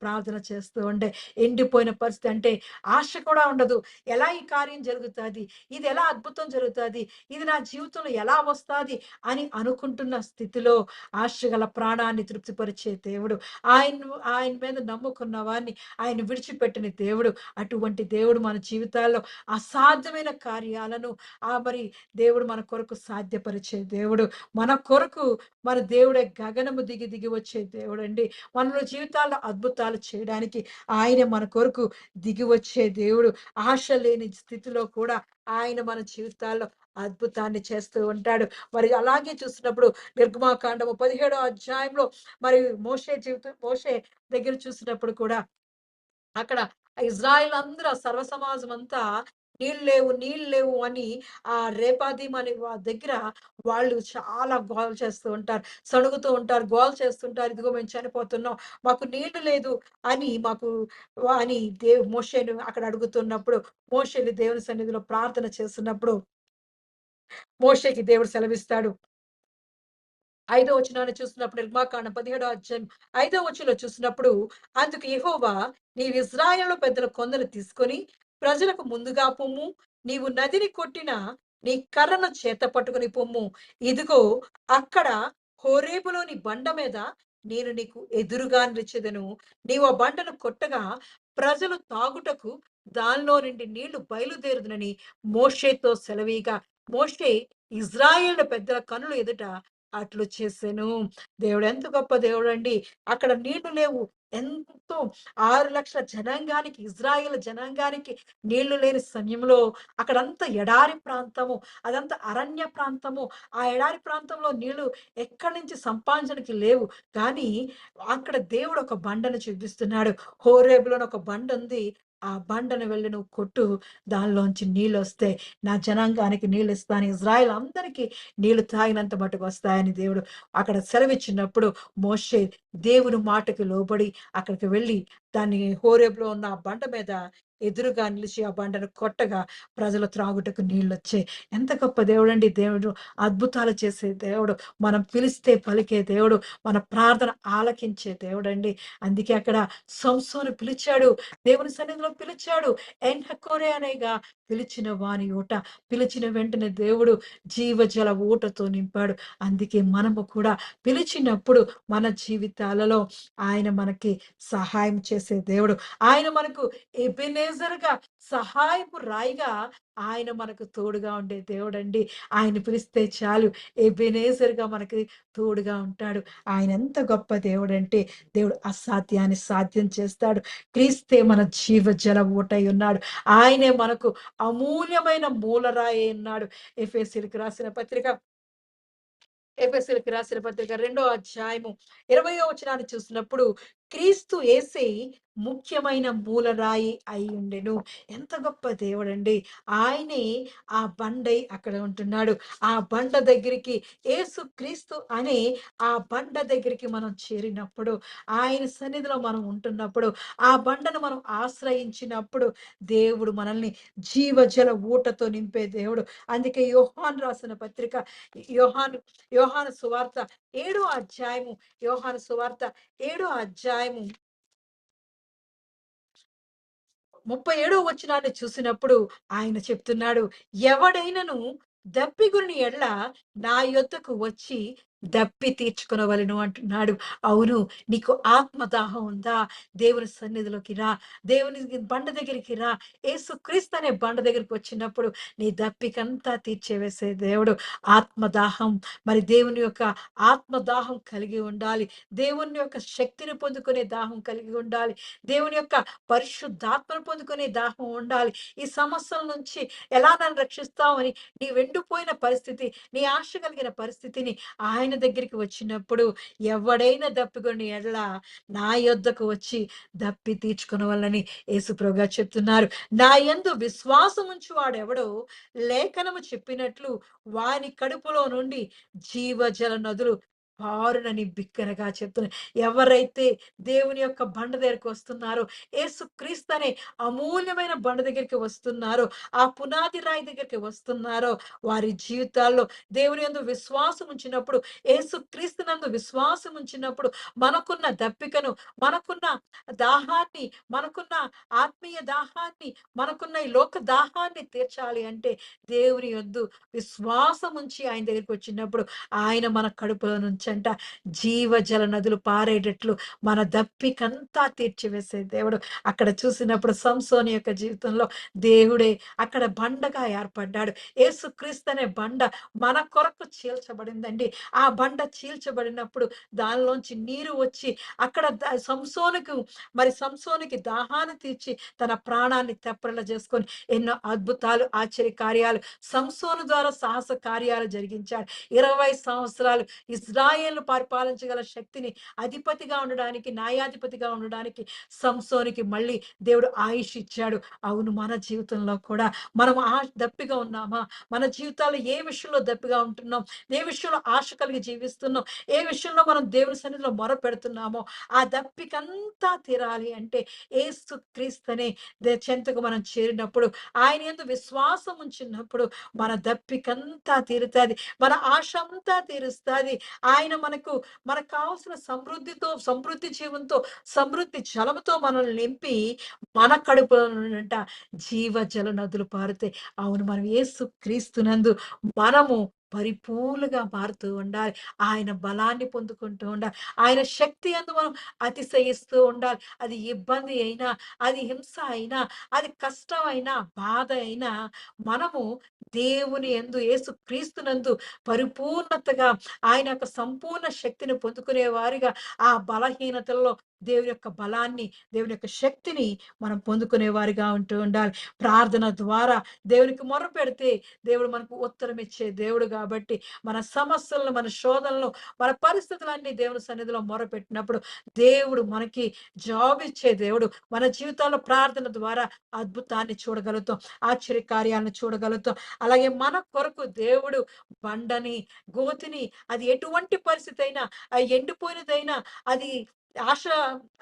ప్రార్థన చేస్తూ ఉంటే ఎండిపోయిన పరిస్థితి అంటే ఆశ కూడా ఉండదు. ఎలా ఈ కార్యం జరుగుతాది? ఇది ఎలా అద్భుతం జరుగుతాది? ఇది నా జీవితంలో ఎలా వస్తాది? అని అనుకుంటున్న స్థితిలో ఆశగల ప్రాణాన్ని తృప్తిపరిచే దేవుడు. ఆయన మీద నమ్ముకున్న వారిని ఆయన విడిచిపెట్టని దేవుడు. అటువంటి దేవుడు మన జీవితాల్లో అసాధ్యమైన కార్యాలను మరి దేవుడు మన కొరకు సాధ్యపరిచే దేవుడు. మన కొరకు మన దేవుడే గగనము దిగి దిగి వచ్చే దేవుడండి. మనలో జీవితాల్లో అద్భుతాలు చేయడానికి ఆయన మన కొరకు దిగి వచ్చే దేవుడు. ఆశ లేని స్థితిలో కూడా ఆయన మన జీవితాల్లో అద్భుతాన్ని చేస్తూ ఉంటాడు. మరి అలాగే చూసినప్పుడు నిర్గమాకాండము 17 అధ్యాయంలో మరి మోషే దగ్గర చూసినప్పుడు కూడా అక్కడ ఇజ్రాయిల్ అందరూ సర్వ సమాజం అంతా నీళ్ళు లేవు అని ఆ రేపాదీం అనే దగ్గర వాళ్ళు చాలా గోల చేస్తూ ఉంటారు. సణుగుతూ ఉంటారు. గోల చేస్తుంటారు. ఇదిగో మేము చనిపోతున్నాం. మాకు నీళ్లు లేదు అని అని మోషేను అక్కడ అడుగుతున్నప్పుడు మోషే దేవుని సన్నిధిలో ప్రార్థన చేస్తున్నప్పుడు మోషేకి దేవుడు సెలవిస్తాడు. 5వ వచనాన్ని చూసినప్పుడు నిర్గమాకాండం 17 అధ్యాయం 5వ వచనంలో చూసినప్పుడు అందుకు యెహోవా నీవు ఇశ్రాయేలు పెద్దల కొందరు తీసుకొని ప్రజలకు ముందుగా పొమ్ము. నీవు నదిని కొట్టిన నీ కర్రను చేత పట్టుకొని పొమ్ము. ఇదిగో అక్కడ హోరేబులోని బండ మీద నేను నీకు ఎదురుగా నిలిచెదను. నీవు ఆ బండను కొట్టగా ప్రజలు తాగుటకు దానిలో నుండి నీళ్లు బయలుదేరుదునని మోషేతో సెలవీగా మోషే ఇశ్రాయేలు పెద్దల కనుల ఎదుట అట్లు చేసెను. దేవుడు ఎంత గొప్ప దేవుడండి. అక్కడ నీళ్లు లేవు. ఎంతో 6,00,000 జనాంగానికి, ఇజ్రాయేల్ జనాంగానికి నీళ్లు లేని సమయంలో అక్కడంతా ఎడారి ప్రాంతము. అదంతా అరణ్య ప్రాంతము. ఆ ఎడారి ప్రాంతంలో నీళ్లు ఎక్కడి నుంచి సంపాదించడానికి లేవు. కానీ అక్కడ దేవుడు ఒక బండను చూపిస్తున్నాడు. హోరేబులోని ఒక బండుంది. ఆ బండను వెళ్లి నువ్వు కొట్టు. దానిలోంచి నీళ్లొస్తాయి. నా జనాంగానికి నీళ్ళిస్తాను. ఇజ్రాయెల్ అందరికీ నీళ్లు తాగినంత మట్టుకు వస్తాయని దేవుడు అక్కడ సెలవిచ్చినప్పుడు మోషే దేవుని మాటకి లోబడి అక్కడికి వెళ్ళి దాన్ని హోరేబులో ఉన్న ఆ బండ మీద ఎదురుగా నిలిచి ఆ బండను కొట్టగా ప్రజలు త్రాగుటకు నీళ్ళొచ్చాయి. ఎంత గొప్ప దేవుడండి దేవుడు. అద్భుతాలు చేసే దేవుడు. మనం పిలిస్తే పలికే దేవుడు. మన ప్రార్థన ఆలకించే దేవుడండి. అందుకే అక్కడ సంసోను పిలిచాడు. దేవుని సన్నిధిలో పిలిచాడు. ఎన్‌హక్కోరే అనేగా పిలిచిన వాని ఊట. పిలిచిన వెంటనే దేవుడు జీవజల ఊటతో నింపాడు. అందుకే మనము కూడా పిలిచినప్పుడు మన జీవితాలలో ఆయన మనకి సహాయం చేసే దేవుడు. ఆయన మనకు ఎబెనేజర్‌గా సహాయపు రాయిగా ఆయన మనకు తోడుగా ఉండే దేవుడండి. ఆయన పిలిస్తే చాలు ఎబెనేజర్‌గా మనకి తోడుగా ఉంటాడు. ఆయన ఎంత గొప్ప దేవుడంటే దేవుడు అసాధ్యాన్ని సాధ్యం చేస్తాడు. క్రీస్తే మన జీవజల ఊటై ఉన్నాడు. ఆయనే మనకు అమూల్యమైన మూలరాయి ఉన్నాడు. ఎఫెసీయులకు రాసిన పత్రిక ఎఫెసీయులకు రాసిన పత్రిక 2వ అధ్యాయము 20వ వచనాన్ని చూసినప్పుడు క్రీస్తు యేసే ముఖ్యమైన మూలరాయి అయ్యుండెను. ఎంత గొప్ప దేవుడండి. ఆయనే ఆ బండై అక్కడ ఉంటున్నాడు. ఆ బండ దగ్గరికి యేసుక్రీస్తు అనే ఆ బండ దగ్గరికి మనం చేరినప్పుడు, ఆయన సన్నిధిలో మనం ఉంటున్నప్పుడు, ఆ బండను మనం ఆశ్రయించినప్పుడు, దేవుడు మనల్ని జీవజల ఊటతో నింపే దేవుడు. అందుకే యోహాను రాసిన పత్రిక యోహాను యోహాను సువార్త 7 అధ్యాయము యోహాను సువార్త 7 అధ్యాయము 37 వచనాన్ని చూసినప్పుడు ఆయన చెప్తున్నాడు, ఎవడైనను దప్పిగొనిన ఎడల నా యొద్దకు వచ్చి దప్పి తీర్చుకొనవలెను అంటున్నాడు. అవును. నీకు ఆత్మదాహం ఉందా? దేవుని సన్నిధిలోకి రా. దేవుని బండ దగ్గరికి రా. యేసుక్రీస్తు అనే బండ దగ్గరికి వచ్చినప్పుడు నీ దప్పికంతా తీర్చివేసే దేవుడు. ఆత్మదాహం మరి దేవుని యొక్క ఆత్మదాహం కలిగి ఉండాలి. దేవుని యొక్క శక్తిని పొందుకునే దాహం కలిగి ఉండాలి. దేవుని యొక్క పరిశుద్ధాత్మను పొందుకునే దాహం ఉండాలి. ఈ సమస్యల నుంచి ఎలా నన్ను రక్షిస్తావని నీ వెండిపోయిన పరిస్థితి, నీ ఆశ కలిగిన పరిస్థితిని ఆయన దగ్గరికి వచ్చినప్పుడు ఎవడైనా దప్పిగొని ఎడల నా యొద్దకు వచ్చి దప్పి తీర్చుకొనవలెనని యేసుప్రభుగారు చెప్తున్నారు. నా యందు విశ్వాసం ఉంచువాడెవడో లేఖనము చెప్పినట్లు వాని కడుపులో నుండి జీవజల నదులు పారునని బిగ్గరగా చెప్తున్నారు. ఎవరైతే దేవుని యొక్క బండ దగ్గరికి వస్తున్నారో, యేసుక్రీస్తు అనే అమూల్యమైన బండ దగ్గరికి వస్తున్నారో, ఆ పునాది రాయి దగ్గరికి వస్తున్నారో, వారి జీవితాల్లో దేవుని యందు విశ్వాసం ఉంచినప్పుడు, యేసుక్రీస్తునందు విశ్వాసం ఉంచినప్పుడు, మనకున్న దప్పికను, మనకున్న దాహాన్ని, మనకున్న ఆత్మీయ దాహాన్ని, మనకున్న ఈ లోక దాహాన్ని తీర్చాలి అంటే, దేవుని యొద్దు విశ్వాసం ఉంచి ఆయన దగ్గరికి వచ్చినప్పుడు, ఆయన మన కడుపులో నుంచంట జీవజల నదులు పారేటట్లు మన దప్పికంతా తీర్చివేసే దేవుడు. అక్కడ చూసినప్పుడు సంసోని యొక్క జీవితంలో దేవుడే అక్కడ బండగా ఏర్పడ్డాడు. యేసుక్రీస్తు అనే బండ మన కొరకు చీల్చబడిందండి. ఆ బండ చీల్చబడినప్పుడు దానిలోంచి నీరు వచ్చి అక్కడ సంసోనుకు మరి సంసోనుకి దాహాన్ని తీర్చి తన ప్రాణాన్ని తెప్పరిల్ల చేసుకొని ఎన్నో అద్భుతాలు, ఆశ్చర్య కార్యాలు సంసోను ద్వారా సాహస కార్యాలు జరిగించాడు. 20 సంవత్సరాలు ఇజ్రాయేల్‌ను పరిపాలించగల శక్తిని అధిపతిగా ఉండడానికి, న్యాయాధిపతిగా ఉండడానికి సంసోనుకి మళ్ళీ దేవుడు ఆయుష్ ఇచ్చాడు. అవును, మన జీవితంలో కూడా మనం దప్పిగా ఉన్నామా? మన జీవితాల్లో ఏ విషయంలో దప్పిగా ఉంటున్నాం? ఏ విషయంలో ఆశ కలిగి జీవిస్తున్నాం? ఏ విషయంలో మనం దేవుని సన్నిధిలో మొరపెడుతున్నామో, ఆ దప్పికంతా తీరాలి అంటే యేసుక్రీస్తునే చెంతకు మనం చేరినప్పుడు, ఆయన యందు విశ్వాసం ఉంచినప్పుడు మన దప్పికంతా తీరుతాది. మన ఆశ అంతా తీరుస్తాది. ఆయన మనకు కావాల్సిన సమృద్ధి జీవంతో, సమృద్ధి జలముతో మనల్ని నింపి, మన కడుపులో నుండంట జీవజల నదులు పారుతాయి. అవును, మనం యేసుక్రీస్తునందు మనము పరిపూర్ణంగా మారుతూ ఉండాలి. ఆయన బలాన్ని పొందుకుంటూ ఉండాలి. ఆయన శక్తి యందు మనం అతిశయిస్తూ ఉండాలి. అది ఇబ్బంది అయినా, అది హింస అయినా, అది కష్టం అయినా, బాధ అయినా మనము దేవుని యందు యేసుక్రీస్తునందు పరిపూర్ణతగా ఆయన యొక్క సంపూర్ణ శక్తిని పొందుకునే వారిగా ఆ బలహీనతల్లో దేవుని యొక్క బలాన్ని, దేవుని యొక్క శక్తిని మనం పొందుకునే వారిగా ఉంటూ ఉండాలి. ప్రార్థన ద్వారా దేవునికి మొర్రపెడితే దేవుడు మనకు ఉత్తరం ఇచ్చే దేవుడు కాబట్టి, మన సమస్యలను, మన శోధనలు, మన పరిస్థితులన్నీ దేవుని సన్నిధిలో మొర్రపెట్టినప్పుడు దేవుడు మనకి జవాబిచ్చే దేవుడు. మన జీవితాల్లో ప్రార్థన ద్వారా అద్భుతాన్ని చూడగలుగుతాం. ఆశ్చర్య కార్యాలను చూడగలుగుతాం. అలాగే మన కొరకు దేవుడు బండని, గోతిని, అది ఎటువంటి పరిస్థితయినా, ఎండిపోయినదైనా, అది ఆశ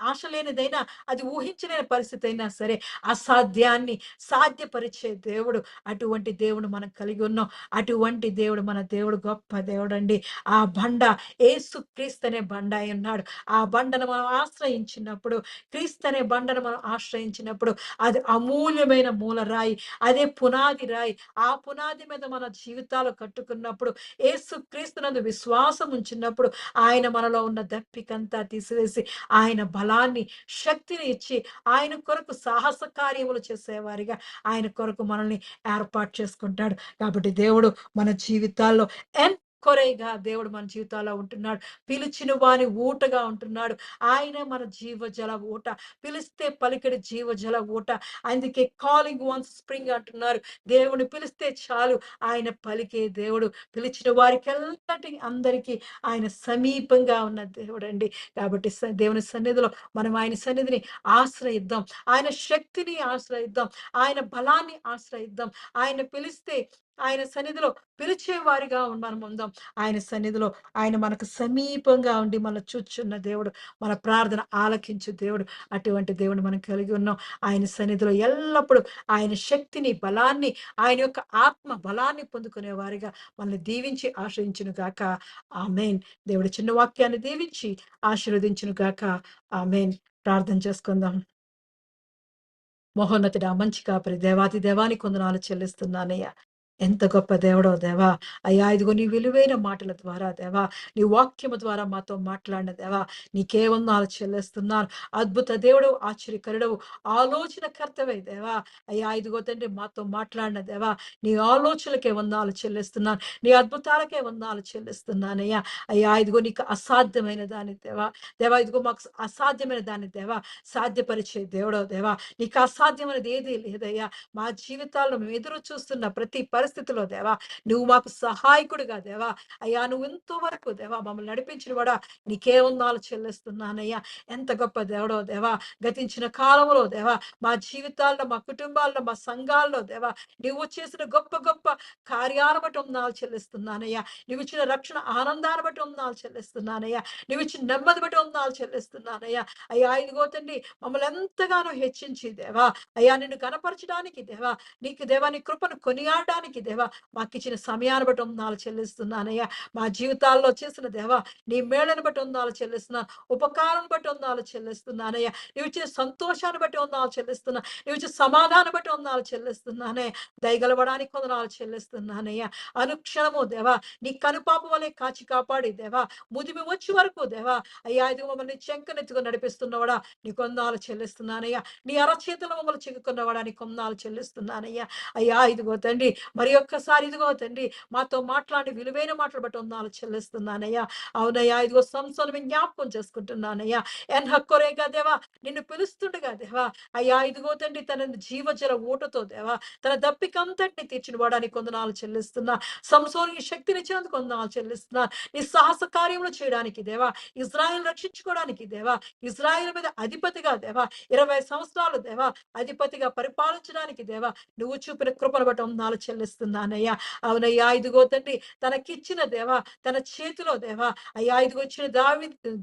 ఆశ లేనిదైనా, అది ఊహించలేని పరిస్థితయినా సరే, అసాధ్యాన్ని సాధ్యపరిచే దేవుడు. అటువంటి దేవుడు మనం కలిగి ఉన్నాం. అటువంటి దేవుడు మన దేవుడు గొప్ప దేవుడండి. ఆ బండ యేసుక్రీస్తు అనే బండ అయ్యున్నాడు. ఆ బండను మనం ఆశ్రయించినప్పుడు, క్రీస్తు అనే బండను మనం ఆశ్రయించినప్పుడు, అది అమూల్యమైన మూలరాయి. అదే పునాది రాయి. ఆ పునాది మీద మన జీవితాలు కట్టుకున్నప్పుడు, యేసుక్రీస్తునందు విశ్వాసం ఉంచినప్పుడు, ఆయన మనలో ఉన్న దప్పికంతా తీసివేసి, ఆయన బలాన్ని, శక్తిని ఇచ్చి, ఆయన కొరకు సాహస కార్యములు చేసేవారిగా ఆయన కొరకు మనల్ని ఏర్పాటు చేసుకుంటాడు. కాబట్టి దేవుడు మన జీవితాల్లో కొరేగా దేవుడు మన జీవితాల్లో ఉంటున్నాడు. పిలిచిన వాని ఊటగా ఉంటున్నాడు. ఆయనే మన జీవజల ఊట. పిలిస్తే పలికిడి జీవజల ఊట. అందుకే కాలింగ్ వన్స్ స్ప్రింగ్ అంటున్నారు. దేవుని పిలిస్తే చాలు ఆయన పలికే దేవుడు. పిలిచిన వారికెల్లటి అందరికీ ఆయన సమీపంగా ఉన్న దేవుడండి. కాబట్టి దేవుని సన్నిధిలో మనం ఆయన సన్నిధిని ఆశ్రయిద్దాం. ఆయన శక్తిని ఆశ్రయిద్దాం. ఆయన బలాన్ని ఆశ్రయిద్దాం. ఆయన పిలిస్తే ఆయన సన్నిధిలో పిలిచే వారిగా మనం ఉందాం. ఆయన సన్నిధిలో ఆయన మనకు సమీపంగా ఉండి మన చూచున్న దేవుడు. మన ప్రార్థన ఆలకించు దేవుడు. అటువంటి దేవుడు మనం కలిగి ఉన్నాం. ఆయన సన్నిధిలో ఎల్లప్పుడూ ఆయన శక్తిని, బలాన్ని, ఆయన యొక్క ఆత్మ బలాన్ని పొందుకునే వారిగా మనల్ని దీవించి ఆశ్రయించును గాక. ఆమేన్. దేవుడి చిన్న వాక్యాన్ని దీవించి ఆశీర్వదించును గాక. ఆమేన్. ప్రార్థన చేసుకుందాం. మహోన్నతుడా, మంచి కాపరి, దేవాతి దేవానికి వందనాలు చెల్లిస్తున్నానయ్యా. ఎంత గొప్ప దేవుడో దేవా! అయ్యా ఇదిగో నీ విలువైన మాటల ద్వారా దేవా, నీ వాక్యము ద్వారా మాతో మాట్లాడిన దేవా, నీకే వందనాలు చెల్లిస్తున్నాను. అద్భుత దేవుడవు, ఆశ్చర్యకరుడవు, ఆలోచనకర్తవే దేవా. అయ్యా ఇదిగో తండ్రి మాతో మాట్లాడిన దేవా, నీ ఆలోచనలకే వందనాలు చెల్లిస్తున్నాను. నీ అద్భుతాలకే వందనాలు చెల్లిస్తున్నానయ్యా. అయ్యా ఇదిగో నీకు అసాధ్యమైన దాన్ని దేవా, దేవా ఇదిగో మాకు అసాధ్యమైన దాన్ని దేవా సాధ్యపరిచే దేవుడో దేవా. నీకు అసాధ్యమైనది ఏదీ లేదయ్యా. మా జీవితాల్లో మేము ఎదురు చూస్తున్న ప్రతి పరిస్థితిలో దేవా, నువ్వు మాకు సహాయకుడిగా దేవా, అయ్యా నువ్వు ఇంతవరకు దేవా మమ్మల్ని నడిపించిన వాడా, నీకే వందనాలు చెల్లిస్తున్నానయ్యా. ఎంత గొప్ప దేవుడో దేవా. గతించిన కాలంలో దేవా, మా జీవితాల్లో, మా కుటుంబాల్లో, మా సంఘాల్లో దేవా, నువ్వు చేసిన గొప్ప గొప్ప కార్యాలను బట్టి వందనాలు చెల్లిస్తున్నానయ్యా. నువ్వు ఇచ్చిన రక్షణ ఆనందాన్ని బట్టి వందనాలు చెల్లిస్తున్నానయ్యా. నువ్వు ఇచ్చిన నెమ్మది బట్టి వందనాలు చెల్లిస్తున్నానయ్యా. అయ్యా ఇదిగో తండ్రి మమ్మల్ని ఎంతగానో హెచ్చించి దేవా, అయ్యా నిన్ను కనపరచడానికి దేవా, నీకు దేవా నీ కృపను కొనియాడడానికి దేవా మాకిచ్చిన సమయాన్ని బట్టి వందనాలు చెల్లిస్తున్నానయ్యా. మా జీవితాల్లో చేసిన దేవా నీ మేళను బట్టి వందనాలు చెల్లిస్తున్నాను. ఉపకారం బట్టి వందనాలు చెల్లిస్తున్నానయ్యా. నువ్వు ఇచ్చిన సంతోషాన్ని బట్టి వందనాలు చెల్లిస్తున్నా. నువ్వు ఇచ్చిన సమాధానం బట్టి వందనాలు చెల్లిస్తున్నానే. దయగలవడానికి వందనాలు చెల్లిస్తున్నానయ్యా. అనుక్షణము దేవా నీ కనుపాప వలె కాచి కాపాడి దేవా, ముదిమి వచ్చే వరకు దేవా, అయ్యా ఇది మమ్మల్ని చెంకనెత్తుకొని నడిపిస్తున్నవాడా నీకు వందనాలు చెల్లిస్తున్నానయ్యా. నీ అరచేతులు మమ్మల్ని చెక్కుకున్నవాడా నీకు వందనాలు చెల్లిస్తున్నానయ్యా. అయ్యా ఇదిగో తండ్రి మరి ఒక్కసారి ఇదిగో తండ్రి మాతో మాట్లాడి విలువైన మాటలు బట్టి వందనాలు చెల్లిస్తున్నానయ్యా. అవునయ్యా ఇదిగో సంస్థను జ్ఞాపకం చేసుకుంటున్నానయ్యా. ఎన్ హక్కోరేగా దేవా నిన్ను పిలుస్తుండగా దేవా, అయ్యా ఇదిగో తండ్రి తన జీవజల ఊటతో దేవా తన దప్పికంతటిని తీర్చిన వాడానికి వందనాలు చెల్లిస్తున్నా. సంసోనికి శక్తినిచ్చినందుకు వందనాలు చెల్లిస్తున్నా. నీ సాహస కార్యములు చేయడానికి దేవా, ఇజ్రాయెల్ రక్షించుకోవడానికి దేవా, ఇజ్రాయెల్ మీద అధిపతిగా దేవా 20 సంవత్సరాలు దేవా అధిపతిగా పరిపాలించడానికి దేవా నువ్వు చూపిన కృపను బట్టి వందనాలు చెల్లిస్తున్నానయ్యా. అవునయ్యా ఇదిగో తండ్రి తనకిచ్చిన దేవా తన చేతిలో దేవా, అయ్యా ఇదిగో ఇచ్చిన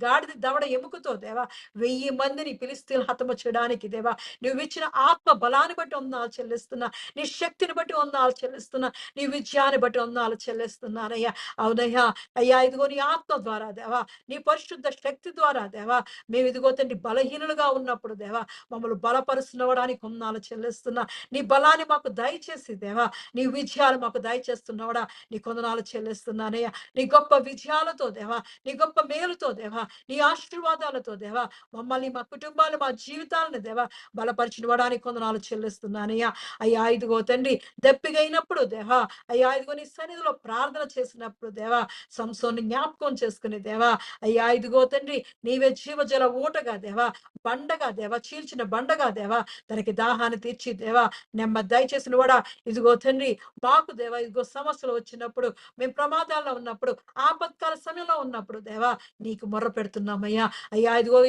గాడిద దవడ ఎముకతో దేవా 1000 మందిని ఫిలిష్తీయులను హతము చేయడానికి దేవా నువ్వు ఇచ్చిన ఆత్మ బలాన్ని బట్టి వందనాలు చెల్లిస్తున్నా. నీ శక్తిని బట్టి వందనాలు చెల్లిస్తున్నా. నీ విజయాన్ని బట్టి వందనాలు చెల్లిస్తున్నానయ్యా. అవునయ్యా అయ్యా ఇదిగో నీ ఆత్మ ద్వారా దేవా, నీ పరిశుద్ధ శక్తి ద్వారా దేవా మేము ఇదిగో తండ్రి బలహీనులుగా ఉన్నప్పుడు దేవా మమ్మల్ని బలపరుస్తున్నవడానికి వందనాలు చెల్లిస్తున్నా. నీ బలాన్ని మాకు దయచేసి దేవా, నీ విజయాలు మాకు దయచేస్తున్నవాడా నీ కొందనాలు చెల్లిస్తున్నానయ్యా. నీ గొప్ప విజయాలతో దేవా, నీ గొప్ప మేలుతో దేవా, నీ ఆశీర్వాదాలతో దేవా మమ్మల్ని మా కుటుంబాలు మా జీవితాలను దేవా బలపరిచిన వాడానికి కొందనాలు చెల్లిస్తున్నానయ్యా. అయ్యా ఇదిగో తండ్రి దప్పిగైనప్పుడు దేవా, అయ్యా ఇదిగో నీ సన్నిధిలో ప్రార్థన చేసినప్పుడు దేవా సంసోన్ని జ్ఞాపకం చేసుకుని దేవా, అయ్యా ఇదిగో తండ్రి నీవే జీవజల ఊటగా దేవా, బండగా దేవా, చీల్చిన బండగా దేవా తనకి దాహాన్ని తీర్చి దేవా నెమ్మది దయచేసిన వాడా. ఇదిగో తండ్రి మాకు దేవా ఇదిగో సమస్యలు వచ్చినప్పుడు, మేము ప్రమాదాల్లో ఉన్నప్పుడు, ఆపత్కాల సమయంలో ఉన్నప్పుడు దేవా నీకు మొర్ర పెడుతున్నామయ్యా. అయ్యా ఇదిగో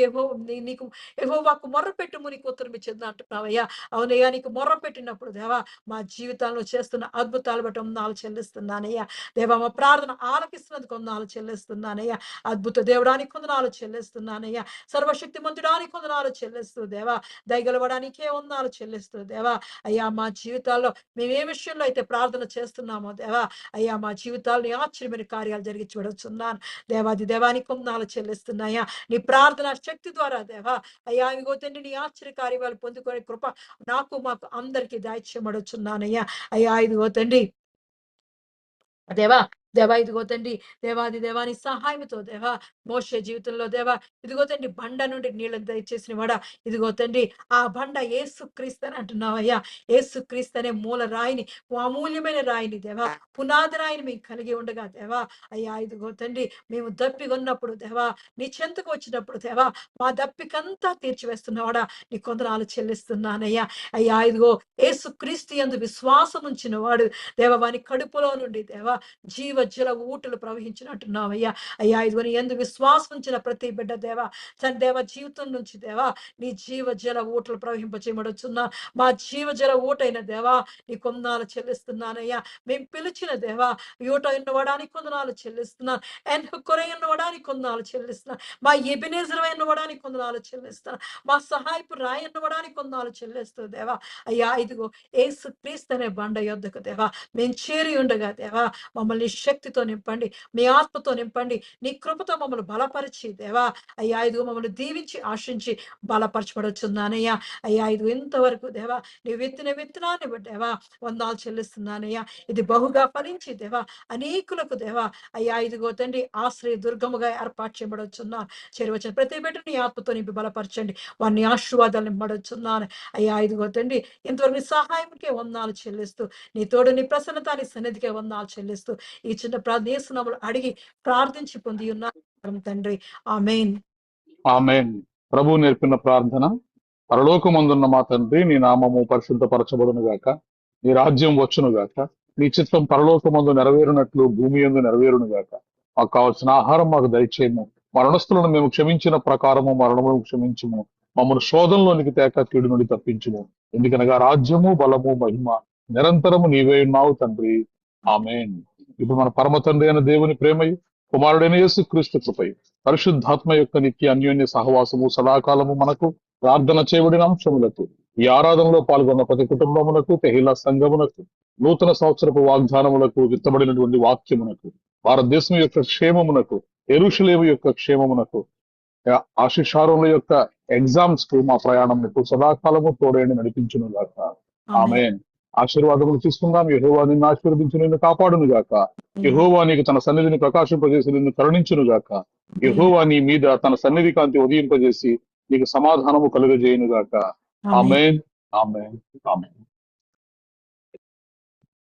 నీకు యెహోవాకు మొర్ర పెట్టుము నీకు ఉత్తరం ఇచ్చేది అంటున్నావయ్యా. అవునయ్యా నీకు మొర్ర పెట్టినప్పుడు దేవా మా జీవితాల్లో చేస్తున్న అద్భుతాలు బట్టి వందనాలు చెల్లిస్తున్నానయ్యా. దేవా మా ప్రార్థన ఆలకిస్తున్నందుకు వందనాలు చెల్లిస్తున్నానయ్యా. అద్భుత దేవుడానికి వందనాలు చెల్లిస్తున్నానయ్యా. సర్వశక్తిమంతుడానికి వందనాలు చెల్లిస్తూ దేవా దయగలవడానికే వందనాలు చెల్లిస్తూ దేవా, అయ్యా మా జీవితాల్లో మేము ఏ విషయంలో అయితే ప్రార్థన చేస్తున్నామో దేవా, అయ్యా మా జీవితాల్లో ఆశ్చర్యమైన కార్యాలు జరిగి చూడొచ్చున్నాను. దేవాది దేవానికి వందనాలు చెల్లిస్తున్నాయా. నీ ప్రార్థన శక్తి ద్వారా దేవా, అయ్యా ఇదిగో తండ్రి నీ ఆశ్చర్య కార్యాలు పొందుకునే కృప నాకు మాకు అందరికీ దయచేయమడుచున్నానయ్యా. అయ్యా ఇదిగో తండ్రి దేవా, దేవా ఇదిగో తండ్రి దేవాది దేవాని సహాయంతో దేవా మోషే జీవితంలో దేవా ఇదిగో తండ్రి బండ నుండి నీళ్ళని దయచేసిన వాడా ఇదిగో తండ్రి ఆ బండ యేసుక్రీస్తు అని అంటున్నావయ్యా. యేసుక్రీస్తు అనే మూల రాయిని, అమూల్యమైన రాయిని దేవా, పునాది రాయిని మేము కలిగి ఉండగా దేవా, అయ్యా ఇదిగో తండ్రి మేము దప్పిగొన్నప్పుడు దేవా, నీ చెంతకు వచ్చినప్పుడు దేవా, మా దప్పికంతా తీర్చివేస్తున్నవాడా నీ కొందనాలు చెల్లిస్తున్నానయ్యా. అయ్యా ఇదిగో యేసుక్రీస్తు యందు విశ్వాసం ఉంచిన వాడు దేవా, వాని కడుపులో నుండి దేవా జీవజల ఊటలు ప్రవహించినట్టున్నావయ్యా. అయ్యా ఇదిగో నీ యందు విశ్వాసం ఉంచిన ప్రతి బిడ్డ దేవా, తన దేవ జీవితం నుంచి దేవా నీ జీవజల ఊటలు ప్రవహింపచేయబడుచున్నా. మా జీవజల ఊటైన దేవా నీ కొందనాలు చెల్లిస్తున్నానయ్యా. మేము పిలిచిన దేవా ఊట ఎన్నవడానికి కొందనాలు చెల్లిస్తున్నా. అండ్ కొరయన్నవడానికి కొందనాలు చెల్లిస్తున్నా. మా ఎబినేజర్ ఎన్నవడానికి కొందనాలు చెల్లిస్తున్నా. మా సహాయపు రాయి ఎన్నవడానికి కొందనాలు చెల్లిస్తూ దేవా, అయ్యా ఇదిగో ఏసు క్రీస్తు అనే బండ యొద్దకు దేవా మేము చేరి ఉండగా దేవా మమ్మల్ని శక్తితో నింపండి, మీ ఆత్మతో నింపండి, నీ కృపతో మమ్మల్ని బలపరిచి దేవా, అయ్యా ఇదిగో మమ్మల్ని దీవించి ఆశించి బలపరచబడుచున్నానయ్యా. అయ్యా ఇదిగో ఇంతవరకు దేవా నీ విత్తిన విత్తనాన్ని దేవా వందాలు చెల్లిస్తున్నానయ్యా. ఇది బహుగా ఫలించి దేవా అనేకులకు దేవా అయ్యా ఇదిగో తండ్రి ఆశ్రయ దుర్గముగా ఏర్పాటు చేయబడుచున్నా. చేరవచ్చిన ప్రతి బిడ్డని నీ ఆత్మతో నింపి బలపరచండి, వారిని ఆశీర్వాదాలు నింపబడుచున్నాను. అయ్యా ఇదిగో తండ్రి ఇంతవరకు నీ సహాయంకే వందాలు చెల్లిస్తూ, నీ తోడు నీ ప్రసన్నత నీ సన్నిధికే వందాలు చెల్లిస్తూ ఈ చిన్న ప్రార్థనలు అడిగి ప్రార్థించి పొంది ఉన్నాం తండ్రి. ఆమేన్. ఆమేన్. ప్రభు నేర్పిన ప్రార్థన. పరలోకమందున్న మా తండ్రి, నీ నామము పరిశుద్ధపరచబడును గాక, నీ రాజ్యం వచ్చును గాక, నీ చిత్తం పరలోకమందు నెరవేరునట్లు భూమి యందు నెరవేరును గాక. మాకు కావాల్సిన ఆహారం మాకు దయచేయము, మరణస్తులను మేము క్షమించిన ప్రకారము మరణము క్షమించుము, మమ్మల్ని శోధంలోనికి తేక కీడు నుండి తప్పించుము. ఎందుకనగా రాజ్యము బలము మహిమ నిరంతరము నీవే ఉన్నావు తండ్రి. ఆమేన్. ఇప్పుడు మన పరమ తండ్రి అయిన దేవుని ప్రేమయు, కుమారుడైన యేసు క్రీస్తు కృపయు, పరిశుద్ధాత్మ యొక్క నిత్య అన్యోన్య సహవాసము సదాకాలము మనకు ప్రార్థన చేయబడిన అంశములకు, ఈ ఆరాధనలో పాల్గొన్న ప్రతి కుటుంబమునకు, తెహిలా సంఘమునకు, నూతన సంవత్సరపు వాగ్దానములకు, విత్తబడినటువంటి వాక్యమునకు, భారతదేశం యొక్క క్షేమమునకు, యెరూషలేము యొక్క క్షేమమునకు, ఆశిషారుల యొక్క ఎగ్జామ్స్ కు మా ప్రయాణం సదాకాలము తోడేండి నడిపించును గాక. ఆమేన్. ఆశీర్వాదములు తీసుకుందాం. యెహోవా నిన్ను ఆశీర్వదించి నిన్ను కాపాడును గాక. యెహోవా నీకు తన సన్నిధిని ప్రకాశింపజేసి నిన్ను కరుణించును గాక. యెహోవా నీ మీద తన సన్నిధి కాంతి ఉదయింపజేసి నీకు సమాధానము కలుగజేయును గాక. ఆమేన్. ఆమేన్. ఆమేన్.